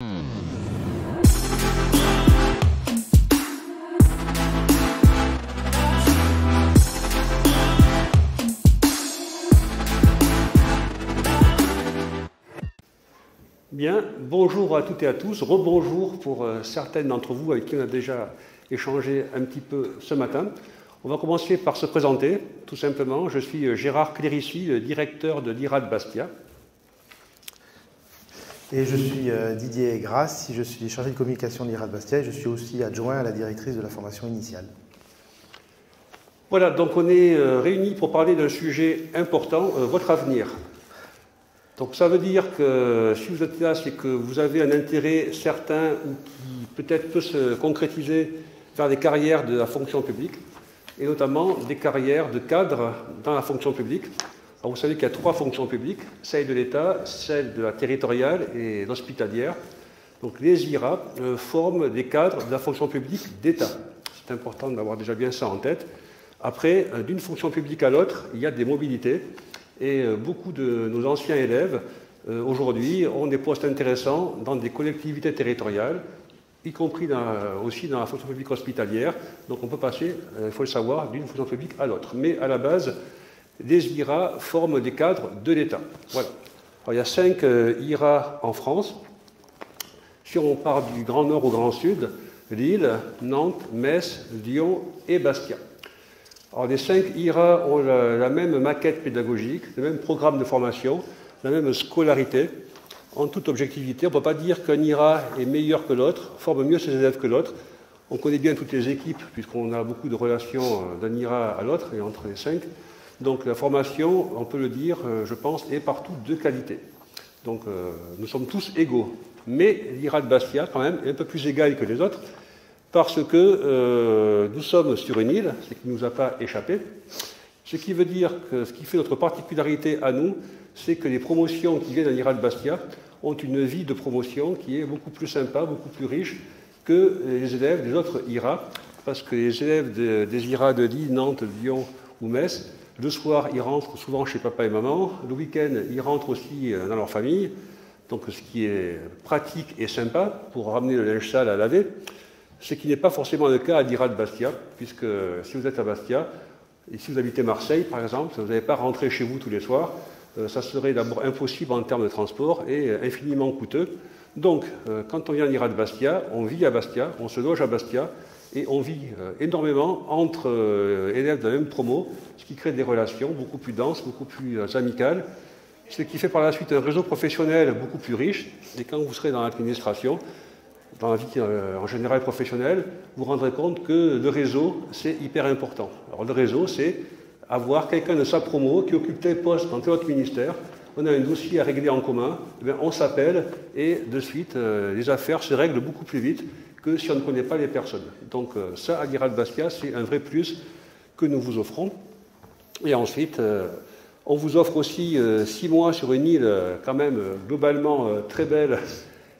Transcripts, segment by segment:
Bien, bonjour à toutes et à tous, rebonjour pour certaines d'entre vous avec qui on a déjà échangé un petit peu ce matin. On va commencer par se présenter, tout simplement. Je suis Gérard Clérici, le directeur de l'IRAD Bastia. Et je suis Didier Grasse, je suis chargé de communication de l'IRAD Bastia et je suis aussi adjoint à la directrice de la formation initiale. Voilà, donc on est réunis pour parler d'un sujet important, votre avenir. Donc ça veut dire que si vous êtes là, c'est que vous avez un intérêt certain ou qui peut-être peut se concrétiser vers des carrières de la fonction publique, et notamment des carrières de cadre dans la fonction publique. Alors vous savez qu'il y a 3 fonctions publiques, celle de l'État, celle de la territoriale et l'hospitalière. Donc les IRA forment des cadres de la fonction publique d'État. C'est important d'avoir déjà bien ça en tête. Après, d'une fonction publique à l'autre, il y a des mobilités. Et beaucoup de nos anciens élèves, aujourd'hui, ont des postes intéressants dans des collectivités territoriales, y compris aussi dans la fonction publique hospitalière. Donc on peut passer, il faut le savoir, d'une fonction publique à l'autre. Mais à la base, les IRA forment des cadres de l'État. Voilà. Alors, il y a 5 IRA en France. Si on part du Grand Nord au Grand Sud, Lille, Nantes, Metz, Lyon et Bastia. Alors, les 5 IRA ont la même maquette pédagogique, le même programme de formation, la même scolarité. En toute objectivité, on ne peut pas dire qu'un IRA est meilleur que l'autre, forme mieux ses élèves que l'autre. On connaît bien toutes les équipes, puisqu'on a beaucoup de relations d'un IRA à l'autre et entre les 5. Donc la formation, on peut le dire, je pense, est partout de qualité. Donc nous sommes tous égaux. Mais l'IRA de Bastia, quand même, est un peu plus égal que les autres, parce que nous sommes sur une île, ce qui ne nous a pas échappé, ce qui veut dire que ce qui fait notre particularité à nous, c'est que les promotions qui viennent à l'IRA de Bastia ont une vie de promotion qui est beaucoup plus sympa, beaucoup plus riche que les élèves des autres IRA, parce que les élèves des IRA de Lille, Nantes, Lyon ou Metz, le soir, ils rentrent souvent chez papa et maman, le week-end, ils rentrent aussi dans leur famille, donc ce qui est pratique et sympa pour ramener le linge sale à laver. Ce qui n'est pas forcément le cas à l'IRA de Bastia, puisque si vous êtes à Bastia, et si vous habitez Marseille, par exemple, vous n'allez pas rentrer chez vous tous les soirs, ça serait d'abord impossible en termes de transport et infiniment coûteux. Donc, quand on vient à l'IRA de Bastia, on vit à Bastia, on se loge à Bastia, et on vit énormément entre élèves de la même promo, ce qui crée des relations beaucoup plus denses, beaucoup plus amicales, ce qui fait par la suite un réseau professionnel beaucoup plus riche, et quand vous serez dans l'administration, dans la vie en général professionnelle, vous vous rendrez compte que le réseau, c'est hyper important. Alors le réseau, c'est avoir quelqu'un de sa promo qui occupe tel poste dans tel autre ministère, on a un dossier à régler en commun, on s'appelle et de suite, les affaires se règlent beaucoup plus vite que si on ne connaît pas les personnes. Donc ça, à l'IRA de Bastia, c'est un vrai plus que nous vous offrons. Et ensuite, on vous offre aussi 6 mois sur une île quand même globalement très belle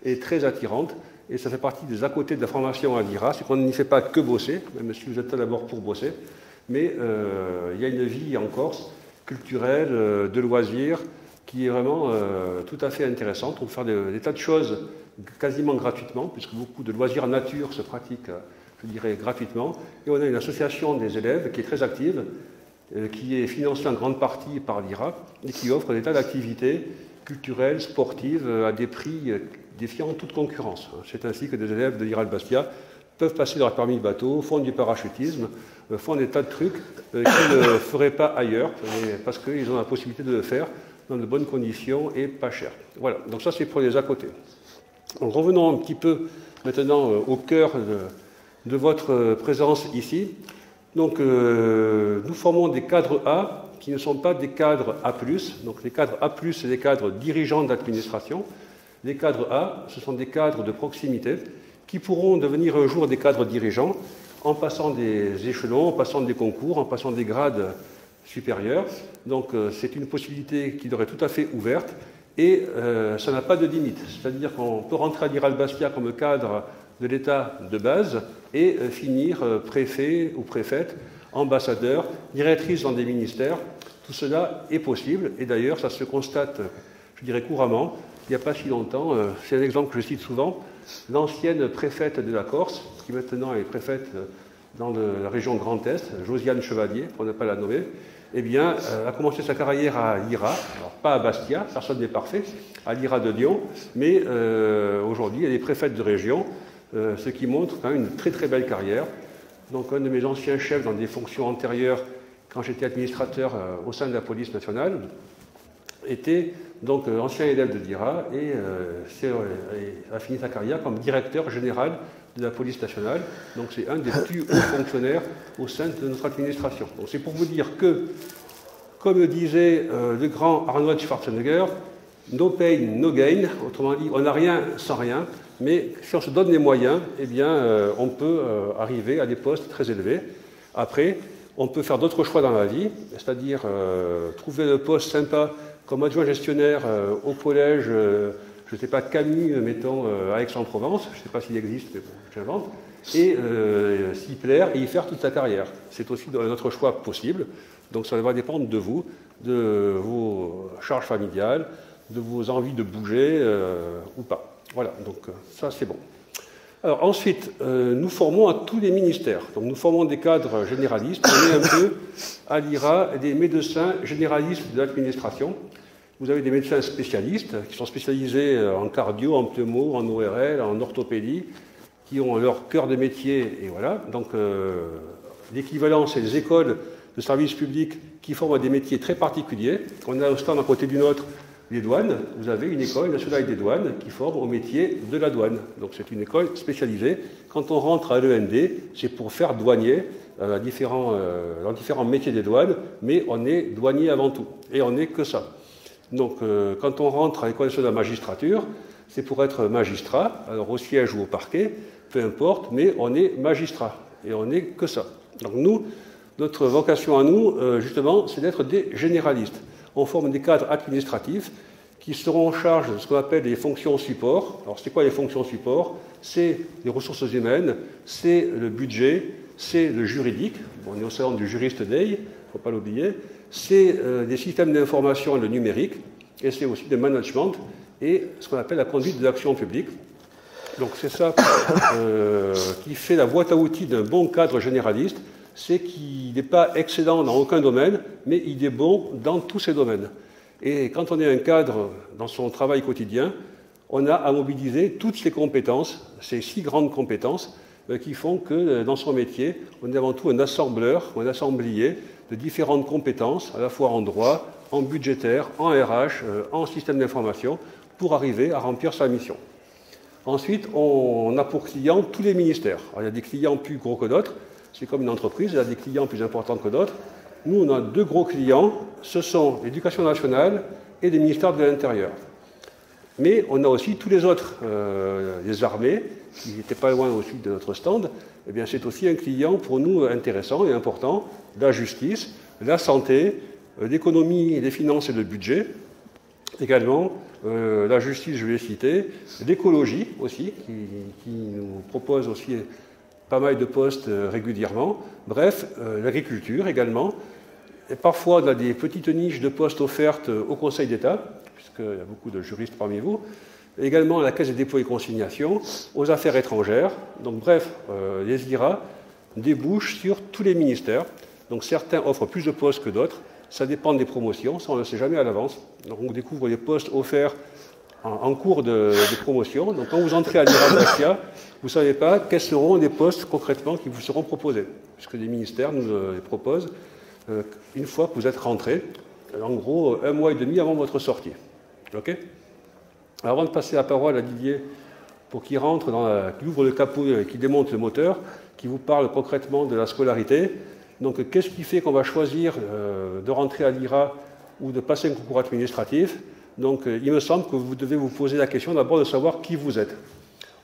et très attirante. Et ça fait partie des à côté de la formation à l'IRA, c'est qu'on n'y fait pas que bosser, même si vous êtes là d'abord pour bosser, mais il y a une vie en Corse, culturelle, de loisirs, qui est vraiment tout à fait intéressante. On peut faire des tas de choses quasiment gratuitement, puisque beaucoup de loisirs nature se pratiquent, je dirais, gratuitement. Et on a une association des élèves qui est très active, qui est financée en grande partie par l'IRA, et qui offre des tas d'activités culturelles, sportives, à des prix défiant toute concurrence. C'est ainsi que des élèves de l'IRA de Bastia peuvent passer leur permis de bateau, font du parachutisme, font des tas de trucs qu'ils ne feraient pas ailleurs, parce qu'ils ont la possibilité de le faire dans de bonnes conditions et pas cher. Voilà, donc ça c'est pour les à côté. Donc revenons un petit peu maintenant au cœur de votre présence ici. Donc nous formons des cadres A qui ne sont pas des cadres A+. Donc les cadres A+, c'est des cadres dirigeants d'administration. Les cadres A, ce sont des cadres de proximité qui pourront devenir un jour des cadres dirigeants en passant des échelons, en passant des concours, en passant des grades supérieurs. Donc c'est une possibilité qui leur est tout à fait ouverte et ça n'a pas de limite. C'est-à-dire qu'on peut rentrer à l'IRA de Bastia comme cadre de l'État de base et finir préfet ou préfète, ambassadeur, directrice dans des ministères. Tout cela est possible et d'ailleurs ça se constate, je dirais couramment. il n'y a pas si longtemps, c'est un exemple que je cite souvent, l'ancienne préfète de la Corse, qui maintenant est préfète dans la région Grand Est, Josiane Chevalier, pour ne pas la nommer, eh bien, a commencé sa carrière à l'IRA, alors pas à Bastia, personne n'est parfait, à l'IRA de Lyon, mais aujourd'hui elle est préfète de région, ce qui montre quand même une très très belle carrière. Donc un de mes anciens chefs dans des fonctions antérieures, quand j'étais administrateur au sein de la police nationale, était donc ancien élève de l'IRA et a fini sa carrière comme directeur général de la police nationale. Donc c'est un des plus hauts fonctionnaires au sein de notre administration. Donc c'est pour vous dire que, comme disait le grand Arnold Schwarzenegger, no pain, no gain. Autrement dit, on n'a rien sans rien, mais si on se donne les moyens, eh bien, on peut arriver à des postes très élevés. Après, on peut faire d'autres choix dans la vie, c'est-à-dire trouver le poste sympa comme adjoint gestionnaire au collège, je ne sais pas, Camus, mettons, à Aix-en-Provence, je ne sais pas s'il existe, mais bon, j'invente, et s'y plaire et y faire toute sa carrière. C'est aussi notre choix possible, donc ça va dépendre de vous, de vos charges familiales, de vos envies de bouger ou pas. Voilà, donc ça c'est bon. Alors ensuite, nous formons à tous les ministères. Donc nous formons des cadres généralistes. On est un peu à l'IRA des médecins généralistes de l'administration. Vous avez des médecins spécialistes qui sont spécialisés en cardio, en pneumo, en ORL, en orthopédie, qui ont leur cœur de métier. Et voilà. Donc l'équivalent, c'est les écoles de services publics qui forment à des métiers très particuliers. On a au stand à côté du nôtre les douanes, vous avez une école nationale des douanes qui forme au métier de la douane. Donc c'est une école spécialisée. Quand on rentre à l'END, c'est pour faire douanier dans différents métiers des douanes, mais on est douanier avant tout. Et on n'est que ça. Donc quand on rentre à l'école nationale de la magistrature, c'est pour être magistrat, alors au siège ou au parquet, peu importe, mais on est magistrat. Et on n'est que ça. Donc nous, notre vocation à nous, justement, c'est d'être des généralistes. On forme des cadres administratifs qui seront en charge de ce qu'on appelle les fonctions support. Alors, c'est quoi les fonctions support? C'est les ressources humaines, c'est le budget, c'est le juridique. Bon, on est au salon du juriste Day, il ne faut pas l'oublier. C'est des systèmes d'information et le numérique, et c'est aussi le management et ce qu'on appelle la conduite de l'action publique. Donc, c'est ça qui fait la boîte à outils d'un bon cadre généraliste. C'est qu'il n'est pas excellent dans aucun domaine, mais il est bon dans tous ces domaines. Et quand on est un cadre dans son travail quotidien, on a à mobiliser toutes ces compétences, ces 6 grandes compétences, qui font que dans son métier, on est avant tout un assembleur, un assemblier de différentes compétences, à la fois en droit, en budgétaire, en RH, en système d'information, pour arriver à remplir sa mission. Ensuite, on a pour clients tous les ministères. Alors, il y a des clients plus gros que d'autres. C'est comme une entreprise, il y a des clients plus importants que d'autres. Nous, on a 2 gros clients, ce sont l'Éducation nationale et les ministères de l'Intérieur. Mais on a aussi tous les autres, les armées, qui n'étaient pas loin aussi de notre stand. Eh bien, c'est aussi un client pour nous intéressant et important, la justice, la santé, l'économie, les finances et le budget. Également, la justice, je vais citer, l'écologie aussi, qui nous propose aussi pas mal de postes régulièrement. Bref, l'agriculture également. Et parfois, on a des petites niches de postes offertes au Conseil d'État, puisqu'il y a beaucoup de juristes parmi vous. Également à la Caisse des dépôts et consignations, aux affaires étrangères. Donc bref, les IRA débouchent sur tous les ministères. Donc certains offrent plus de postes que d'autres. Ça dépend des promotions, ça on ne le sait jamais à l'avance. Donc on découvre les postes offerts en cours de promotion. Donc quand vous entrez à l'IRA de Bastia, vous ne savez pas quels seront les postes concrètement qui vous seront proposés, puisque les ministères nous les proposent une fois que vous êtes rentré, en gros 1 mois et demi avant votre sortie. OK ? Alors, avant de passer la parole à Didier pour qu'il rentre, qu'il ouvre le capot et qu'il démonte le moteur, qui vous parle concrètement de la scolarité. Donc qu'est-ce qui fait qu'on va choisir de rentrer à l'IRA ou de passer un concours administratif? Donc il me semble que vous devez vous poser la question d'abord de savoir qui vous êtes.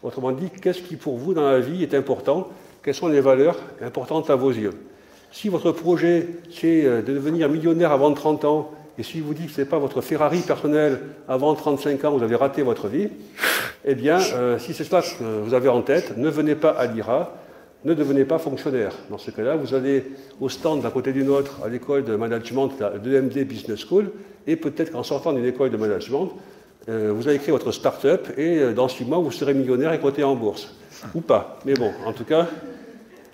Autrement dit, qu'est-ce qui pour vous dans la vie est important? Quelles sont les valeurs importantes à vos yeux? Si votre projet c'est de devenir millionnaire avant 30 ans, et si vous dites que ce n'est pas votre Ferrari personnel avant 35 ans, vous avez raté votre vie, eh bien, si c'est cela que vous avez en tête, ne venez pas à l'IRA, ne devenez pas fonctionnaire. Dans ce cas-là, vous allez au stand d'à côté du nôtre, à l'école de management de l'EMD Business School, et peut-être qu'en sortant d'une école de management, vous avez créé votre start-up et dans 6 mois, vous serez millionnaire et coté en bourse. Ou pas. Mais bon, en tout cas,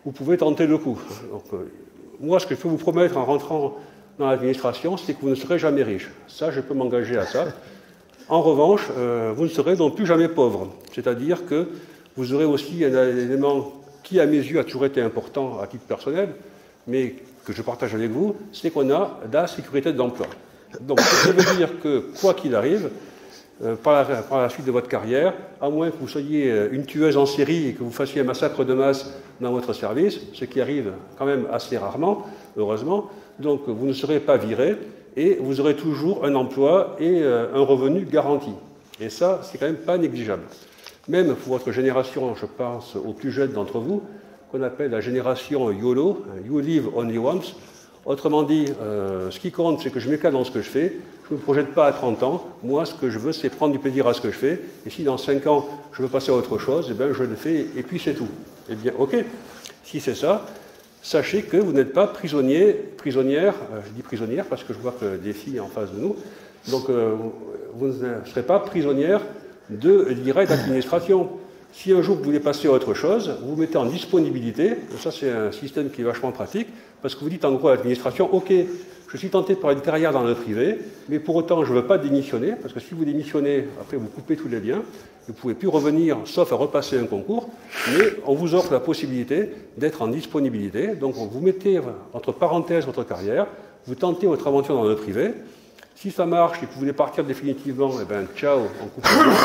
vous pouvez tenter le coup. Donc, moi, ce que je peux vous promettre en rentrant dans l'administration, c'est que vous ne serez jamais riche. Ça, je peux m'engager à ça. En revanche, vous ne serez donc plus jamais pauvre. C'est-à-dire que vous aurez aussi un élément qui, à mes yeux, a toujours été important à titre personnel, mais que je partage avec vous, c'est qu'on a la sécurité de l'emploi. Donc, ça veut dire que, quoi qu'il arrive, par la suite de votre carrière, à moins que vous soyez une tueuse en série et que vous fassiez un massacre de masse dans votre service, ce qui arrive quand même assez rarement, heureusement, donc vous ne serez pas viré et vous aurez toujours un emploi et un revenu garanti. Et ça, c'est quand même pas négligeable. Même pour votre génération, je pense aux plus jeunes d'entre vous, qu'on appelle la génération YOLO, You Live Only Once. Autrement dit, ce qui compte, c'est que je m'éclate dans ce que je fais. Je ne me projette pas à 30 ans. Moi, ce que je veux, c'est prendre du plaisir à ce que je fais. Et si dans 5 ans, je veux passer à autre chose, eh bien, je le fais et puis c'est tout. Eh bien, ok, si c'est ça, sachez que vous n'êtes pas prisonnier, prisonnière, je dis prisonnière parce que je vois que des filles en face de nous, donc vous ne serez pas prisonnière de l'IRA et d'administration. Si un jour vous voulez passer à autre chose, vous vous mettez en disponibilité, ça c'est un système qui est vachement pratique, parce que vous dites en gros à l'administration, ok, je suis tenté par une carrière dans le privé, mais pour autant je ne veux pas démissionner, parce que si vous démissionnez, après vous coupez tous les liens, vous ne pouvez plus revenir, sauf à repasser un concours, mais on vous offre la possibilité d'être en disponibilité, donc vous mettez entre parenthèses votre carrière, vous tentez votre aventure dans le privé. Si ça marche et que vous voulez partir définitivement, eh bien, ciao, on coupe le lien.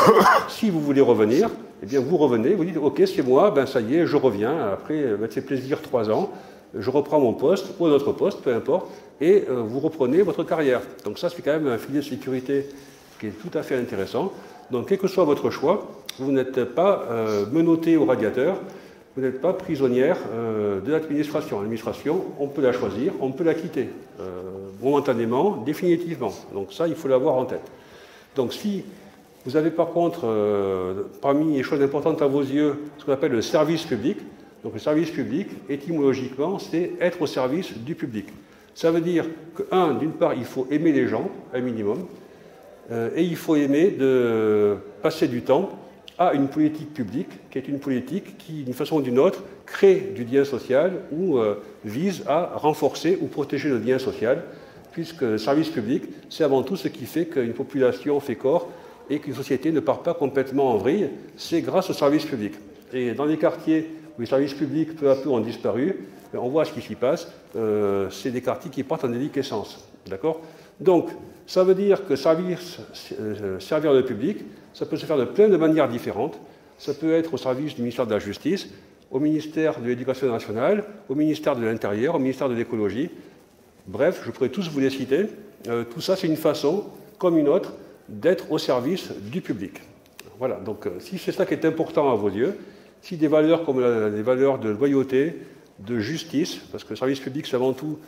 Si vous voulez revenir, eh bien, vous revenez, vous dites, ok, c'est moi, ben, ça y est, je reviens, après, c'est plaisir 3 ans, je reprends mon poste, ou un autre poste, peu importe, et vous reprenez votre carrière. Donc ça, c'est quand même un filet de sécurité qui est tout à fait intéressant. Donc, quel que soit votre choix, vous n'êtes pas menotté au radiateur, vous n'êtes pas prisonnière de l'administration. L'administration, on peut la choisir, on peut la quitter, momentanément, définitivement. Donc ça, il faut l'avoir en tête. Donc si vous avez par contre, parmi les choses importantes à vos yeux, ce qu'on appelle le service public, donc le service public, étymologiquement, c'est être au service du public. Ça veut dire que, d'une part, il faut aimer les gens, un minimum, et il faut aimer de passer du temps à une politique publique, qui est une politique qui, d'une façon ou d'une autre, crée du lien social ou vise à renforcer ou protéger le lien social, puisque le service public, c'est avant tout ce qui fait qu'une population fait corps et qu'une société ne part pas complètement en vrille, c'est grâce au service public. Et dans les quartiers où les services publics, peu à peu, ont disparu, on voit ce qui s'y passe, c'est des quartiers qui partent en déliquescence. D'accord ? Donc, ça veut dire que servir le public, ça peut se faire de plein de manières différentes. Ça peut être au service du ministère de la Justice, au ministère de l'Éducation nationale, au ministère de l'Intérieur, au ministère de l'Écologie. Bref, je pourrais tous vous les citer. Tout ça, c'est une façon, comme une autre, d'être au service du public. Voilà, donc si c'est ça qui est important à vos yeux, si des valeurs comme les valeurs de loyauté, de justice, parce que le service public, c'est avant tout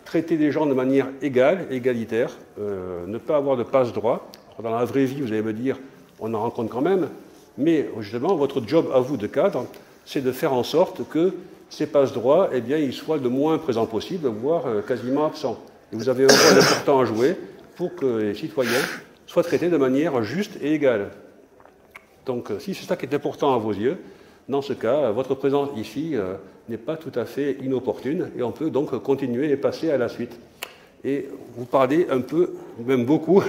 traiter les gens de manière égale, égalitaire, ne pas avoir de passe-droit. Dans la vraie vie, vous allez me dire, on en rencontre quand même, mais justement, votre job à vous de cadre, c'est de faire en sorte que ces passe-droits, eh bien, ils soient le moins présents possible, voire quasiment absents. Et vous avez un rôle important à jouer pour que les citoyens soient traités de manière juste et égale. Donc, si c'est ça qui est important à vos yeux, dans ce cas, votre présence ici n'est pas tout à fait inopportune et on peut donc continuer et passer à la suite. Et vous parlez un peu, même beaucoup,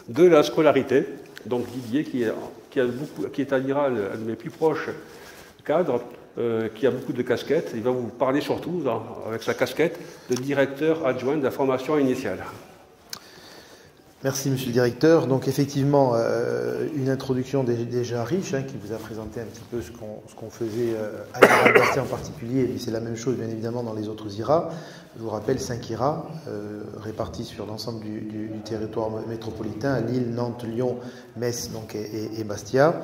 de la scolarité. Donc Didier, qui est à l'IRA, un de mes plus proches cadres, qui a beaucoup de casquettes, il va vous parler surtout, avec sa casquette, de directeur adjoint de la formation initiale. Merci, monsieur le directeur. Donc, effectivement, une introduction déjà riche, qui vous a présenté un petit peu ce qu'on faisait à l'IRA de Bastia en particulier, mais c'est la même chose, bien évidemment, dans les autres IRA. Je vous rappelle 5 IRA répartis sur l'ensemble du territoire métropolitain, Lille, Nantes, Lyon, Metz donc, et Bastia.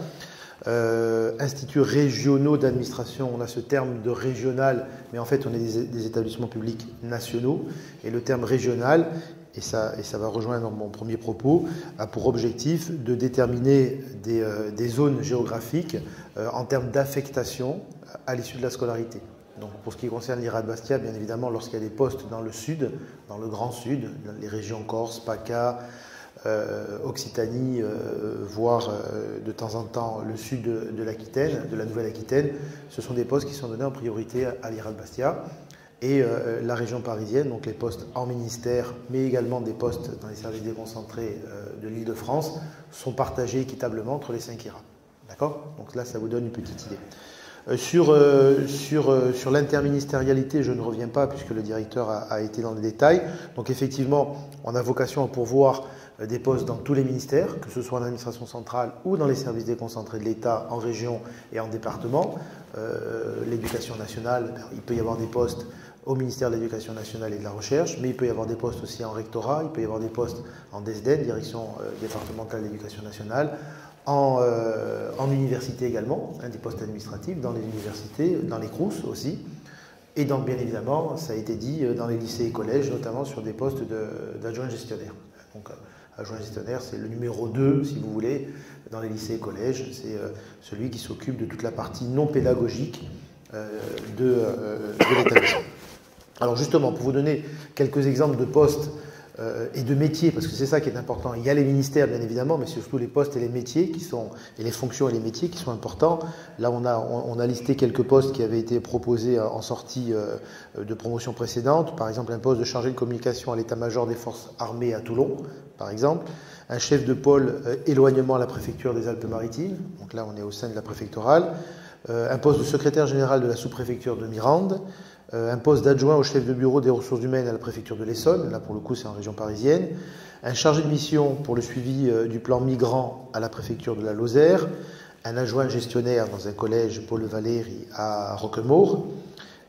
Instituts régionaux d'administration, on a ce terme de régional, mais en fait, on est des établissements publics nationaux. Et le terme régional, et ça va rejoindre mon premier propos, a pour objectif de déterminer des zones géographiques en termes d'affectation à l'issue de la scolarité. Donc, pour ce qui concerne l'IRA de Bastia, bien évidemment, lorsqu'il y a des postes dans le sud, dans le Grand Sud, les régions Corse, PACA, Occitanie, voire de temps en temps le sud de l'Aquitaine, de la Nouvelle-Aquitaine. Ce sont des postes qui sont donnés en priorité à l'IRA de Bastia. Et la région parisienne, donc les postes en ministère, mais également des postes dans les services déconcentrés de l'Île-de-France, sont partagés équitablement entre les 5 IRA. D'accord? Donc là, ça vous donne une petite idée. Sur l'interministérialité, je ne reviens pas puisque le directeur a été dans les détails. Donc effectivement, on a vocation à pourvoir des postes dans tous les ministères, que ce soit en administration centrale ou dans les services déconcentrés de l'État, en région et en département. L'éducation nationale, il peut y avoir des postes au ministère de l'Éducation nationale et de la Recherche, mais il peut y avoir des postes aussi en rectorat, il peut y avoir des postes en DSDEN, Direction départementale de l'Éducation nationale, en université également, des postes administratifs dans les universités, dans les CROUS aussi, et donc bien évidemment, ça a été dit, dans les lycées et collèges, notamment sur des postes d'adjoint gestionnaire. Donc adjoint gestionnaire, c'est le numéro 2, si vous voulez, dans les lycées et collèges, c'est celui qui s'occupe de toute la partie non pédagogique de l'établissement. Alors justement, pour vous donner quelques exemples de postes et de métiers, parce que c'est ça qui est important, il y a les ministères bien évidemment, mais surtout les postes et les métiers qui sont, et les fonctions et les métiers qui sont importants. Là, on a listé quelques postes qui avaient été proposés en sortie de promotion précédente, par exemple un poste de chargé de communication à l'état-major des forces armées à Toulon, par exemple, un chef de pôle éloignement à la préfecture des Alpes-Maritimes, donc là on est au sein de la préfectorale, un poste de secrétaire général de la sous-préfecture de Mirande, un poste d'adjoint au chef de bureau des ressources humaines à la préfecture de l'Essonne, là pour le coup c'est en région parisienne, un chargé de mission pour le suivi du plan migrant à la préfecture de la Lozère, un adjoint gestionnaire dans un collège Paul Valéry à Roquemaure,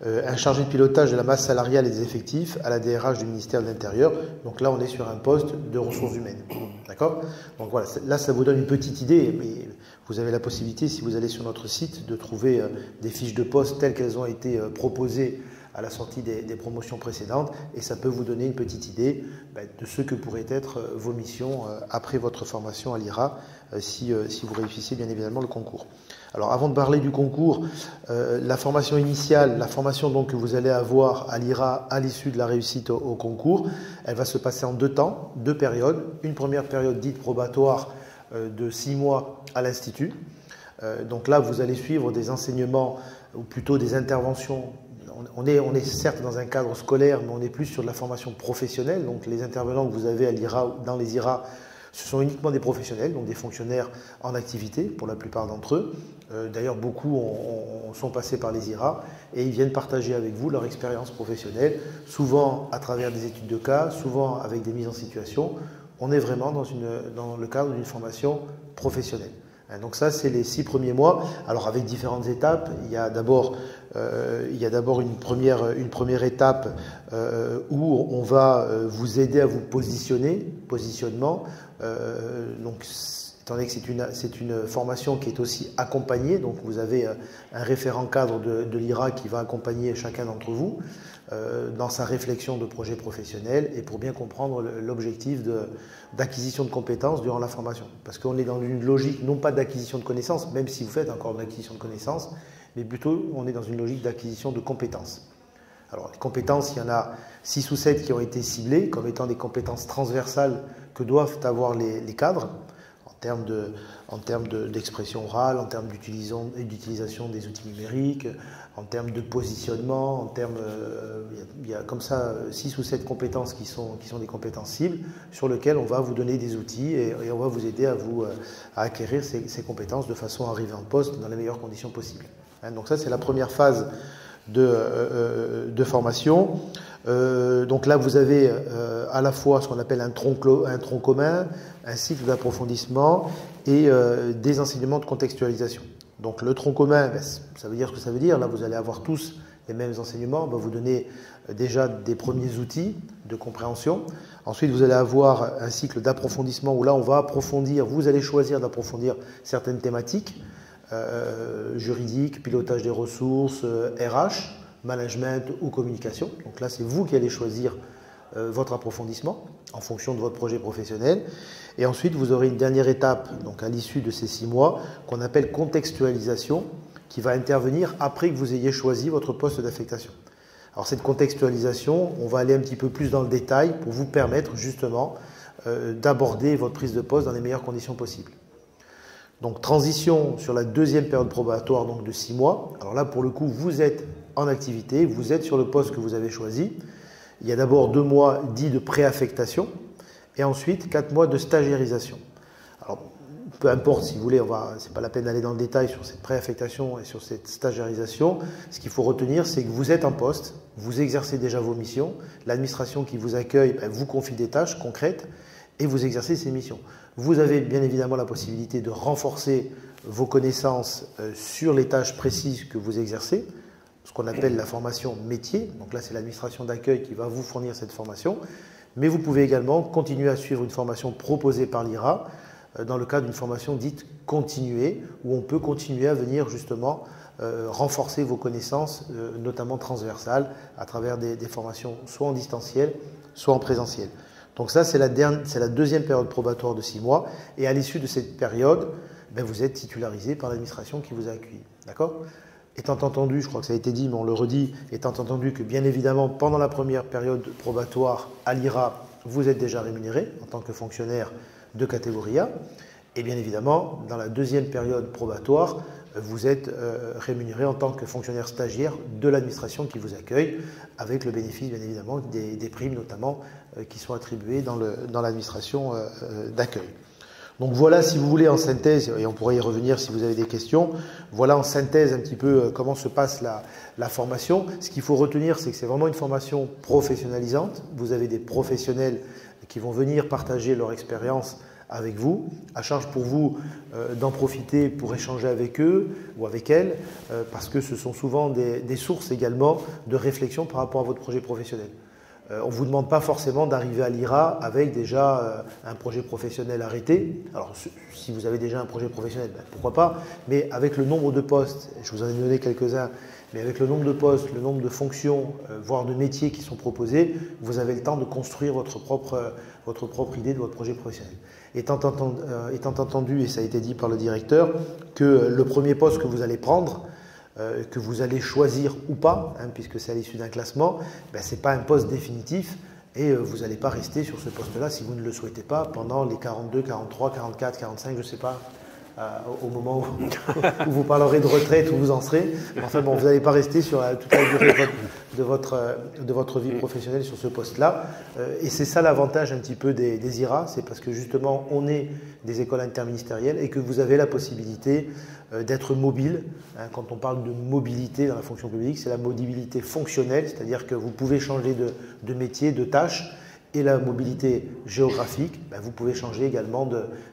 un chargé de pilotage de la masse salariale et des effectifs à la DRH du ministère de l'Intérieur. Donc là on est sur un poste de ressources humaines. D'accord? Donc voilà, là ça vous donne une petite idée, mais vous avez la possibilité, si vous allez sur notre site, de trouver des fiches de poste telles qu'elles ont été proposées à la sortie des promotions précédentes, et ça peut vous donner une petite idée de ce que pourraient être vos missions après votre formation à l'IRA, si vous réussissez bien évidemment le concours. Alors avant de parler du concours, la formation initiale, la formation donc que vous allez avoir à l'IRA à l'issue de la réussite au concours, elle va se passer en 2 temps, 2 périodes. Une première période dite probatoire de 6 mois à l'Institut. Donc là, vous allez suivre des enseignements, ou plutôt des interventions. On est certes dans un cadre scolaire, mais on est plus sur de la formation professionnelle. Donc les intervenants que vous avez à l'IRA, dans les IRA, ce sont uniquement des professionnels, donc des fonctionnaires en activité pour la plupart d'entre eux. D'ailleurs, beaucoup sont passés par les IRA et ils viennent partager avec vous leur expérience professionnelle, souvent à travers des études de cas, souvent avec des mises en situation. On est vraiment dans le cadre d'une formation professionnelle. Donc ça, c'est les 6 premiers mois. Alors avec différentes étapes, il y a d'abord une première étape où on va vous aider à vous positionnement. Donc, étant donné que c'est une formation qui est aussi accompagnée, donc vous avez un référent cadre de l'IRA qui va accompagner chacun d'entre vous dans sa réflexion de projet professionnel et pour bien comprendre l'objectif d'acquisition de compétences durant la formation. Parce qu'on est dans une logique non pas d'acquisition de connaissances, même si vous faites encore de l'acquisition de connaissances, mais plutôt on est dans une logique d'acquisition de compétences. Alors les compétences, il y en a 6 ou 7 qui ont été ciblées comme étant des compétences transversales que doivent avoir les cadres en termes d'expression orale, en termes d'utilisation des outils numériques, en termes de positionnement, il y a comme ça 6 ou 7 compétences qui sont des compétences cibles sur lesquelles on va vous donner des outils et on va vous aider à acquérir ces compétences de façon à arriver en poste dans les meilleures conditions possibles. Donc ça, c'est la première phase de formation. Donc là, vous avez à la fois ce qu'on appelle un tronc commun, un cycle d'approfondissement et des enseignements de contextualisation. Donc le tronc commun, ça veut dire ce que ça veut dire. Là, vous allez avoir tous les mêmes enseignements. On va vous donner déjà des premiers outils de compréhension. Ensuite, vous allez avoir un cycle d'approfondissement où là, on va approfondir, vous allez choisir d'approfondir certaines thématiques, juridiques, pilotage des ressources, RH, management ou communication. Donc là, c'est vous qui allez choisir votre approfondissement en fonction de votre projet professionnel. Et ensuite, vous aurez une dernière étape, donc à l'issue de ces 6 mois, qu'on appelle contextualisation, qui va intervenir après que vous ayez choisi votre poste d'affectation. Alors cette contextualisation, on va aller un petit peu plus dans le détail pour vous permettre justement d'aborder votre prise de poste dans les meilleures conditions possibles. Donc transition sur la deuxième période probatoire donc de 6 mois. Alors là, pour le coup, vous êtes en activité, vous êtes sur le poste que vous avez choisi. Il y a d'abord 2 mois dits de préaffectation et ensuite 4 mois de stagiairisation. Alors, peu importe si vous voulez, ce n'est pas la peine d'aller dans le détail sur cette préaffectation et sur cette stagiairisation. Ce qu'il faut retenir, c'est que vous êtes en poste, vous exercez déjà vos missions, l'administration qui vous accueille vous confie des tâches concrètes et vous exercez ces missions. Vous avez bien évidemment la possibilité de renforcer vos connaissances sur les tâches précises que vous exercez, ce qu'on appelle la formation métier. Donc là, c'est l'administration d'accueil qui va vous fournir cette formation. Mais vous pouvez également continuer à suivre une formation proposée par l'IRA dans le cadre d'une formation dite continuée, où on peut continuer à venir justement renforcer vos connaissances, notamment transversales, à travers des formations soit en distanciel, soit en présentiel. Donc ça, c'est la deuxième période probatoire de 6 mois. Et à l'issue de cette période, vous êtes titularisé par l'administration qui vous a accueilli. D'accord ? Étant entendu, je crois que ça a été dit, mais on le redit, étant entendu que bien évidemment, pendant la première période probatoire à l'IRA, vous êtes déjà rémunéré en tant que fonctionnaire de catégorie A. Et bien évidemment, dans la deuxième période probatoire, vous êtes rémunéré en tant que fonctionnaire stagiaire de l'administration qui vous accueille, avec le bénéfice bien évidemment des primes notamment qui sont attribuées dans l'administration d'accueil. Donc voilà, si vous voulez, en synthèse, et on pourrait y revenir si vous avez des questions, voilà en synthèse un petit peu comment se passe la formation. Ce qu'il faut retenir, c'est que c'est vraiment une formation professionnalisante. Vous avez des professionnels qui vont venir partager leur expérience avec vous, à charge pour vous d'en profiter pour échanger avec eux ou avec elles, parce que ce sont souvent des sources également de réflexion par rapport à votre projet professionnel. On ne vous demande pas forcément d'arriver à l'IRA avec déjà un projet professionnel arrêté. Alors, si vous avez déjà un projet professionnel, pourquoi pas, mais avec le nombre de postes, je vous en ai donné quelques-uns, mais avec le nombre de postes, le nombre de fonctions, voire de métiers qui sont proposés, vous avez le temps de construire votre propre idée de votre projet professionnel. Étant entendu, et ça a été dit par le directeur, que le premier poste que vous allez prendre, que vous allez choisir ou pas, puisque c'est à l'issue d'un classement, ce n'est pas un poste définitif et vous n'allez pas rester sur ce poste-là si vous ne le souhaitez pas pendant les 42, 43, 44, 45, je ne sais pas, au moment où vous parlerez de retraite, où vous en serez. Enfin bon, vous n'allez pas rester sur toute la durée de votre vie professionnelle sur ce poste-là. Et c'est ça l'avantage un petit peu des IRA, c'est parce que justement on est des écoles interministérielles et que vous avez la possibilité d'être mobile. Quand on parle de mobilité dans la fonction publique, c'est la mobilité fonctionnelle, c'est-à-dire que vous pouvez changer de métier, de tâche. Et la mobilité géographique, vous pouvez changer également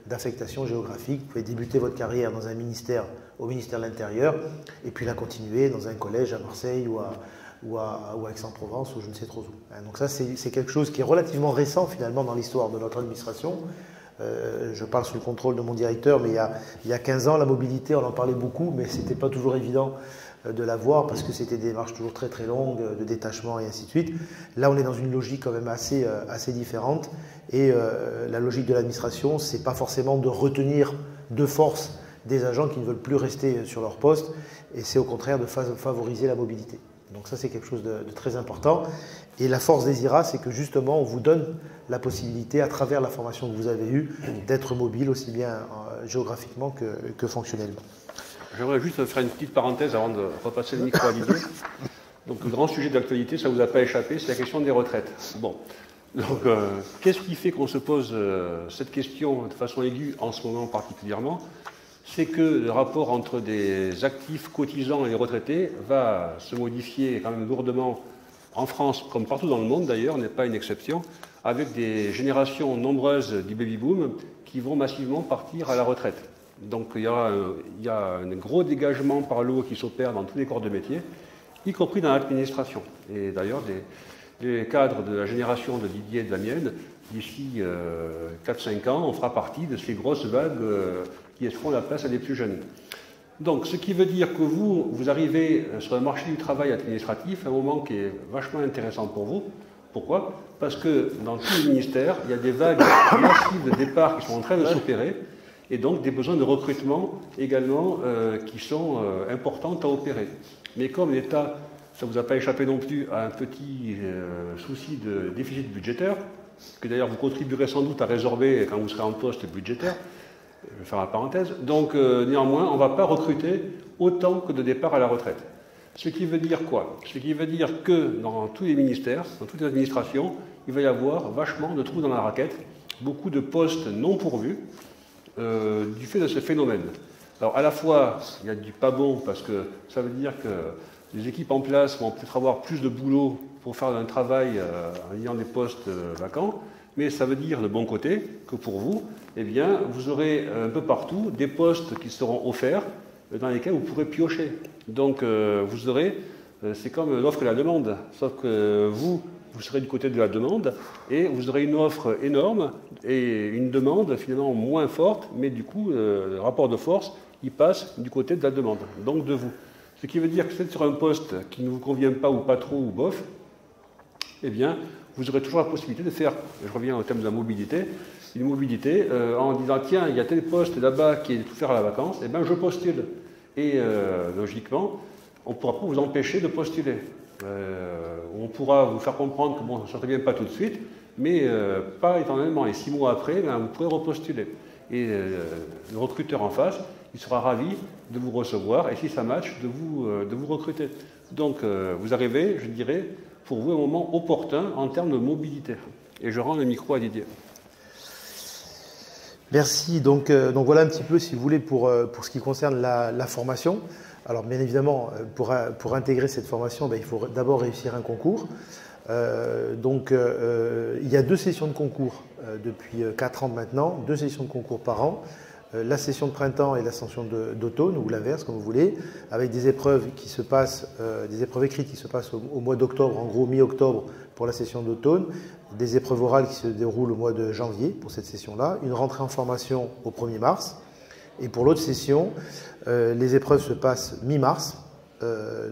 d'affectation géographique. Vous pouvez débuter votre carrière dans un ministère, au ministère de l'Intérieur, et puis la continuer dans un collège à Marseille ou à Aix-en-Provence ou je ne sais trop où. Donc ça, c'est quelque chose qui est relativement récent finalement dans l'histoire de notre administration. Je parle sous le contrôle de mon directeur, mais il y a 15 ans, la mobilité, on en parlait beaucoup, mais ce n'était pas toujours évident de l'avoir parce que c'était des démarches toujours très très longues de détachement et ainsi de suite. Là, on est dans une logique quand même assez différente et la logique de l'administration, c'est pas forcément de retenir de force des agents qui ne veulent plus rester sur leur poste et c'est au contraire de favoriser la mobilité. Donc ça, c'est quelque chose de très important. Et la force des IRA, c'est que justement, on vous donne la possibilité, à travers la formation que vous avez eue, d'être mobile aussi bien géographiquement que fonctionnellement. J'aimerais juste faire une petite parenthèse avant de repasser le micro à Didier. Donc, le grand sujet d'actualité, ça ne vous a pas échappé, c'est la question des retraites. Bon. Donc, qu'est-ce qui fait qu'on se pose cette question de façon aiguë en ce moment particulièrement? C'est que le rapport entre des actifs cotisants et les retraités va se modifier quand même lourdement en France, comme partout dans le monde d'ailleurs, n'est pas une exception, avec des générations nombreuses du baby-boom qui vont massivement partir à la retraite. Donc il y a un gros dégagement par l'eau qui s'opère dans tous les corps de métier, y compris dans l'administration. Et d'ailleurs, les cadres de la génération de Didier et de la mienne, d'ici 4-5 ans, on fera partie de ces grosses vagues qui laisseront la place à des plus jeunes. Donc, ce qui veut dire que vous arrivez sur le marché du travail administratif à un moment qui est vachement intéressant pour vous. Pourquoi? Parce que dans tous les ministères, il y a des vagues massives de départ qui sont en train de s'opérer et donc des besoins de recrutement également qui sont importants à opérer. Mais comme l'État, ça ne vous a pas échappé non plus, a un petit souci de déficit budgétaire, que d'ailleurs vous contribuerez sans doute à résorber quand vous serez en poste budgétaire. Je vais faire la parenthèse. Donc, néanmoins, on ne va pas recruter autant que de départ à la retraite. Ce qui veut dire quoi? Ce qui veut dire que dans tous les ministères, dans toutes les administrations, il va y avoir vachement de trous dans la raquette, beaucoup de postes non pourvus du fait de ce phénomène. Alors, à la fois, il y a du pas bon parce que ça veut dire que les équipes en place vont peut-être avoir plus de boulot pour faire un travail en ayant des postes vacants, mais ça veut dire de bon côté que pour vous, eh bien, vous aurez un peu partout des postes qui seront offerts dans lesquels vous pourrez piocher. Donc, vous aurez, c'est comme l'offre et la demande, sauf que vous serez du côté de la demande et vous aurez une offre énorme et une demande finalement moins forte, mais du coup, le rapport de force, il passe du côté de la demande, donc de vous. Ce qui veut dire que c'est sur un poste qui ne vous convient pas ou pas trop ou bof, eh bien, vous aurez toujours la possibilité de faire, je reviens au thème de la mobilité, une mobilité en disant tiens, il y a tel poste là-bas qui est tout faire à la vacance, eh bien je postule. Et logiquement, on ne pourra pas vous empêcher de postuler. On pourra vous faire comprendre que bon, ça ne revient pas tout de suite, mais pas éternellement. Et 6 mois après, ben, vous pourrez repostuler. Et le recruteur en face, il sera ravi de vous recevoir et si ça match, de vous recruter. Donc vous arrivez, je dirais, pour vous un moment opportun en termes de mobilité. Et je rends le micro à Didier. Merci. Donc voilà un petit peu, si vous voulez, pour ce qui concerne la formation. Alors bien évidemment, pour intégrer cette formation, il faut d'abord réussir un concours. Il y a 2 sessions de concours depuis 4 ans maintenant, 2 sessions de concours par an. La session de printemps et la session d'automne, ou l'inverse, comme vous voulez, avec des épreuves qui se passent, des épreuves écrites qui se passent au mois d'octobre, en gros mi-octobre pour la session d'automne, des épreuves orales qui se déroulent au mois de janvier pour cette session-là, une rentrée en formation au 1er mars. Et pour l'autre session, les épreuves se passent mi-mars,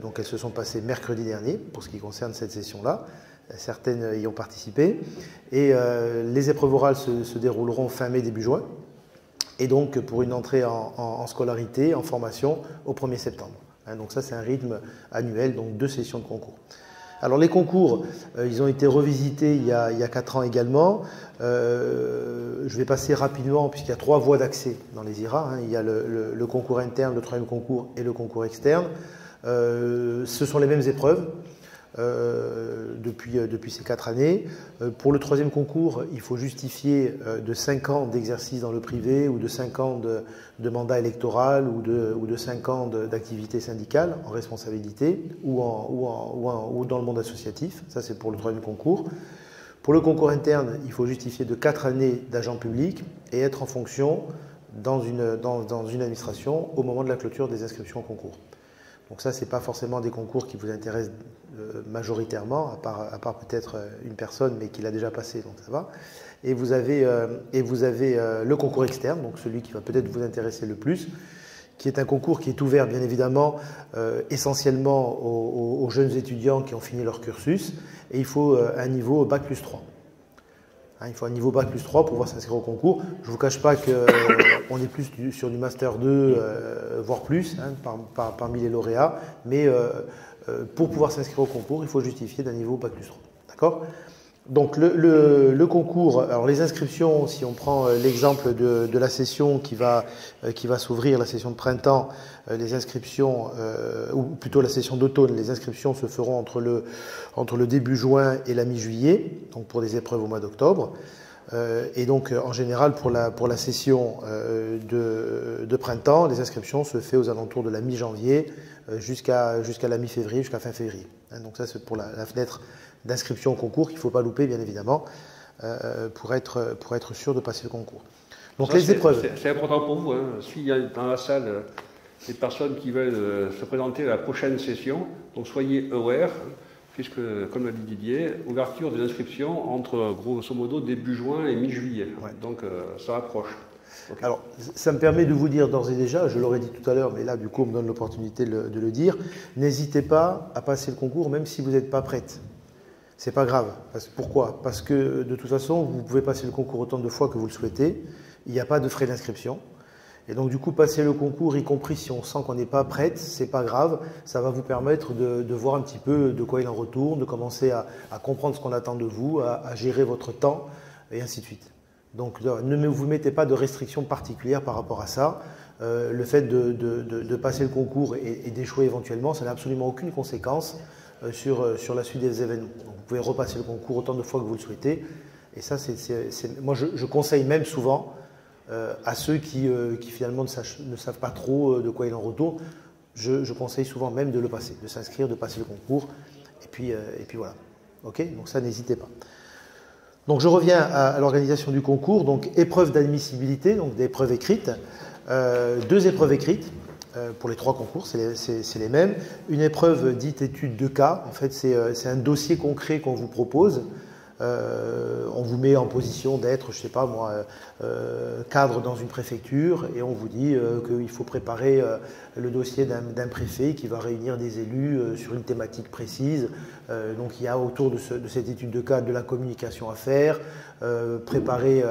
donc elles se sont passées mercredi dernier pour ce qui concerne cette session-là. Certaines y ont participé. Et les épreuves orales se dérouleront fin mai, début juin. Et donc pour une entrée en scolarité, en formation, au 1er septembre. Donc ça, c'est un rythme annuel, donc 2 sessions de concours. Alors les concours, ils ont été revisités il y a 4 ans également. Je vais passer rapidement, puisqu'il y a 3 voies d'accès dans les IRA. Il y a le concours interne, le 3e concours et le concours externe. Ce sont les mêmes épreuves. Depuis ces 4 années. Pour le 3e concours, il faut justifier de 5 ans d'exercice dans le privé ou de 5 ans de mandat électoral ou de 5 ans d'activité syndicale en responsabilité ou dans le monde associatif. Ça, c'est pour le 3e concours. Pour le concours interne, il faut justifier de 4 années d'agent public et être en fonction dans une administration au moment de la clôture des inscriptions au concours. Donc ça, ce n'est pas forcément des concours qui vous intéressent majoritairement, à part peut-être une personne, mais qui l'a déjà passé, donc ça va. Et vous avez le concours externe, donc celui qui va peut-être vous intéresser le plus, qui est un concours qui est ouvert, bien évidemment, essentiellement aux jeunes étudiants qui ont fini leur cursus, et il faut un niveau Bac+3. Il faut un niveau Bac+3 pour pouvoir s'inscrire au concours. Je ne vous cache pas qu'on est plus sur du Master 2, voire plus, parmi les lauréats. Mais pour pouvoir s'inscrire au concours, il faut justifier d'un niveau Bac+3. D'accord ? Donc le concours, alors les inscriptions, si on prend l'exemple de la session qui va s'ouvrir, la session de printemps, les inscriptions, ou plutôt la session d'automne, les inscriptions se feront entre le début juin et la mi-juillet, donc pour des épreuves au mois d'octobre. Et donc en général pour la session de printemps, les inscriptions se font aux alentours de la mi-janvier jusqu'à la mi-février, jusqu'à fin février. Donc ça c'est pour la fenêtre d'inscription au concours qu'il ne faut pas louper, bien évidemment, pour être sûr de passer le concours. Donc les épreuves. C'est important pour vous. S'il y a dans la salle des personnes qui veulent se présenter à la prochaine session, donc soyez aware, puisque, comme l'a dit Didier, ouverture des inscriptions entre, grosso modo, début juin et mi-juillet. Ouais. Donc ça approche. Okay. Alors, ça me permet de vous dire d'ores et déjà, je l'aurais dit tout à l'heure, mais là, du coup, on me donne l'opportunité de le dire, n'hésitez pas à passer le concours, même si vous n'êtes pas prête. C'est pas grave. Pourquoi ? Parce que de toute façon, vous pouvez passer le concours autant de fois que vous le souhaitez. Il n'y a pas de frais d'inscription. Et donc du coup, passer le concours, y compris si on sent qu'on n'est pas prête, c'est pas grave. Ça va vous permettre de voir un petit peu de quoi il en retourne, de commencer à comprendre ce qu'on attend de vous, à gérer votre temps, et ainsi de suite. Donc ne vous mettez pas de restrictions particulières par rapport à ça. Le fait de passer le concours et d'échouer éventuellement, ça n'a absolument aucune conséquence sur la suite des événements. Donc, vous pouvez repasser le concours autant de fois que vous le souhaitez. Et ça, moi, je conseille même souvent à ceux qui finalement ne savent pas trop de quoi il en retourne. Je conseille souvent même de le passer, de s'inscrire, de passer le concours. Et puis voilà. OK ? Donc ça, n'hésitez pas. Donc je reviens à l'organisation du concours. Donc épreuve d'admissibilité, donc des épreuves écrites. 2 épreuves écrites pour les 3 concours, c'est les mêmes. Une épreuve dite étude de cas. En fait, c'est un dossier concret qu'on vous propose. On vous met en position d'être, je ne sais pas moi, cadre dans une préfecture et on vous dit qu'il faut préparer le dossier d'un préfet qui va réunir des élus sur une thématique précise. Donc il y a autour de cette étude de cas de la communication à faire, préparer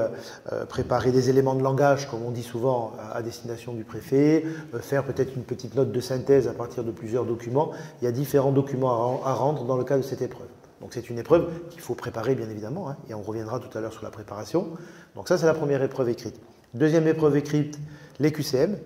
des éléments de langage, comme on dit souvent, à destination du préfet, faire peut-être une petite note de synthèse à partir de plusieurs documents. Il y a différents documents à rendre dans le cadre de cette épreuve. Donc c'est une épreuve qu'il faut préparer bien évidemment, hein, et on reviendra tout à l'heure sur la préparation. Donc ça c'est la première épreuve écrite. Deuxième épreuve écrite, les QCM.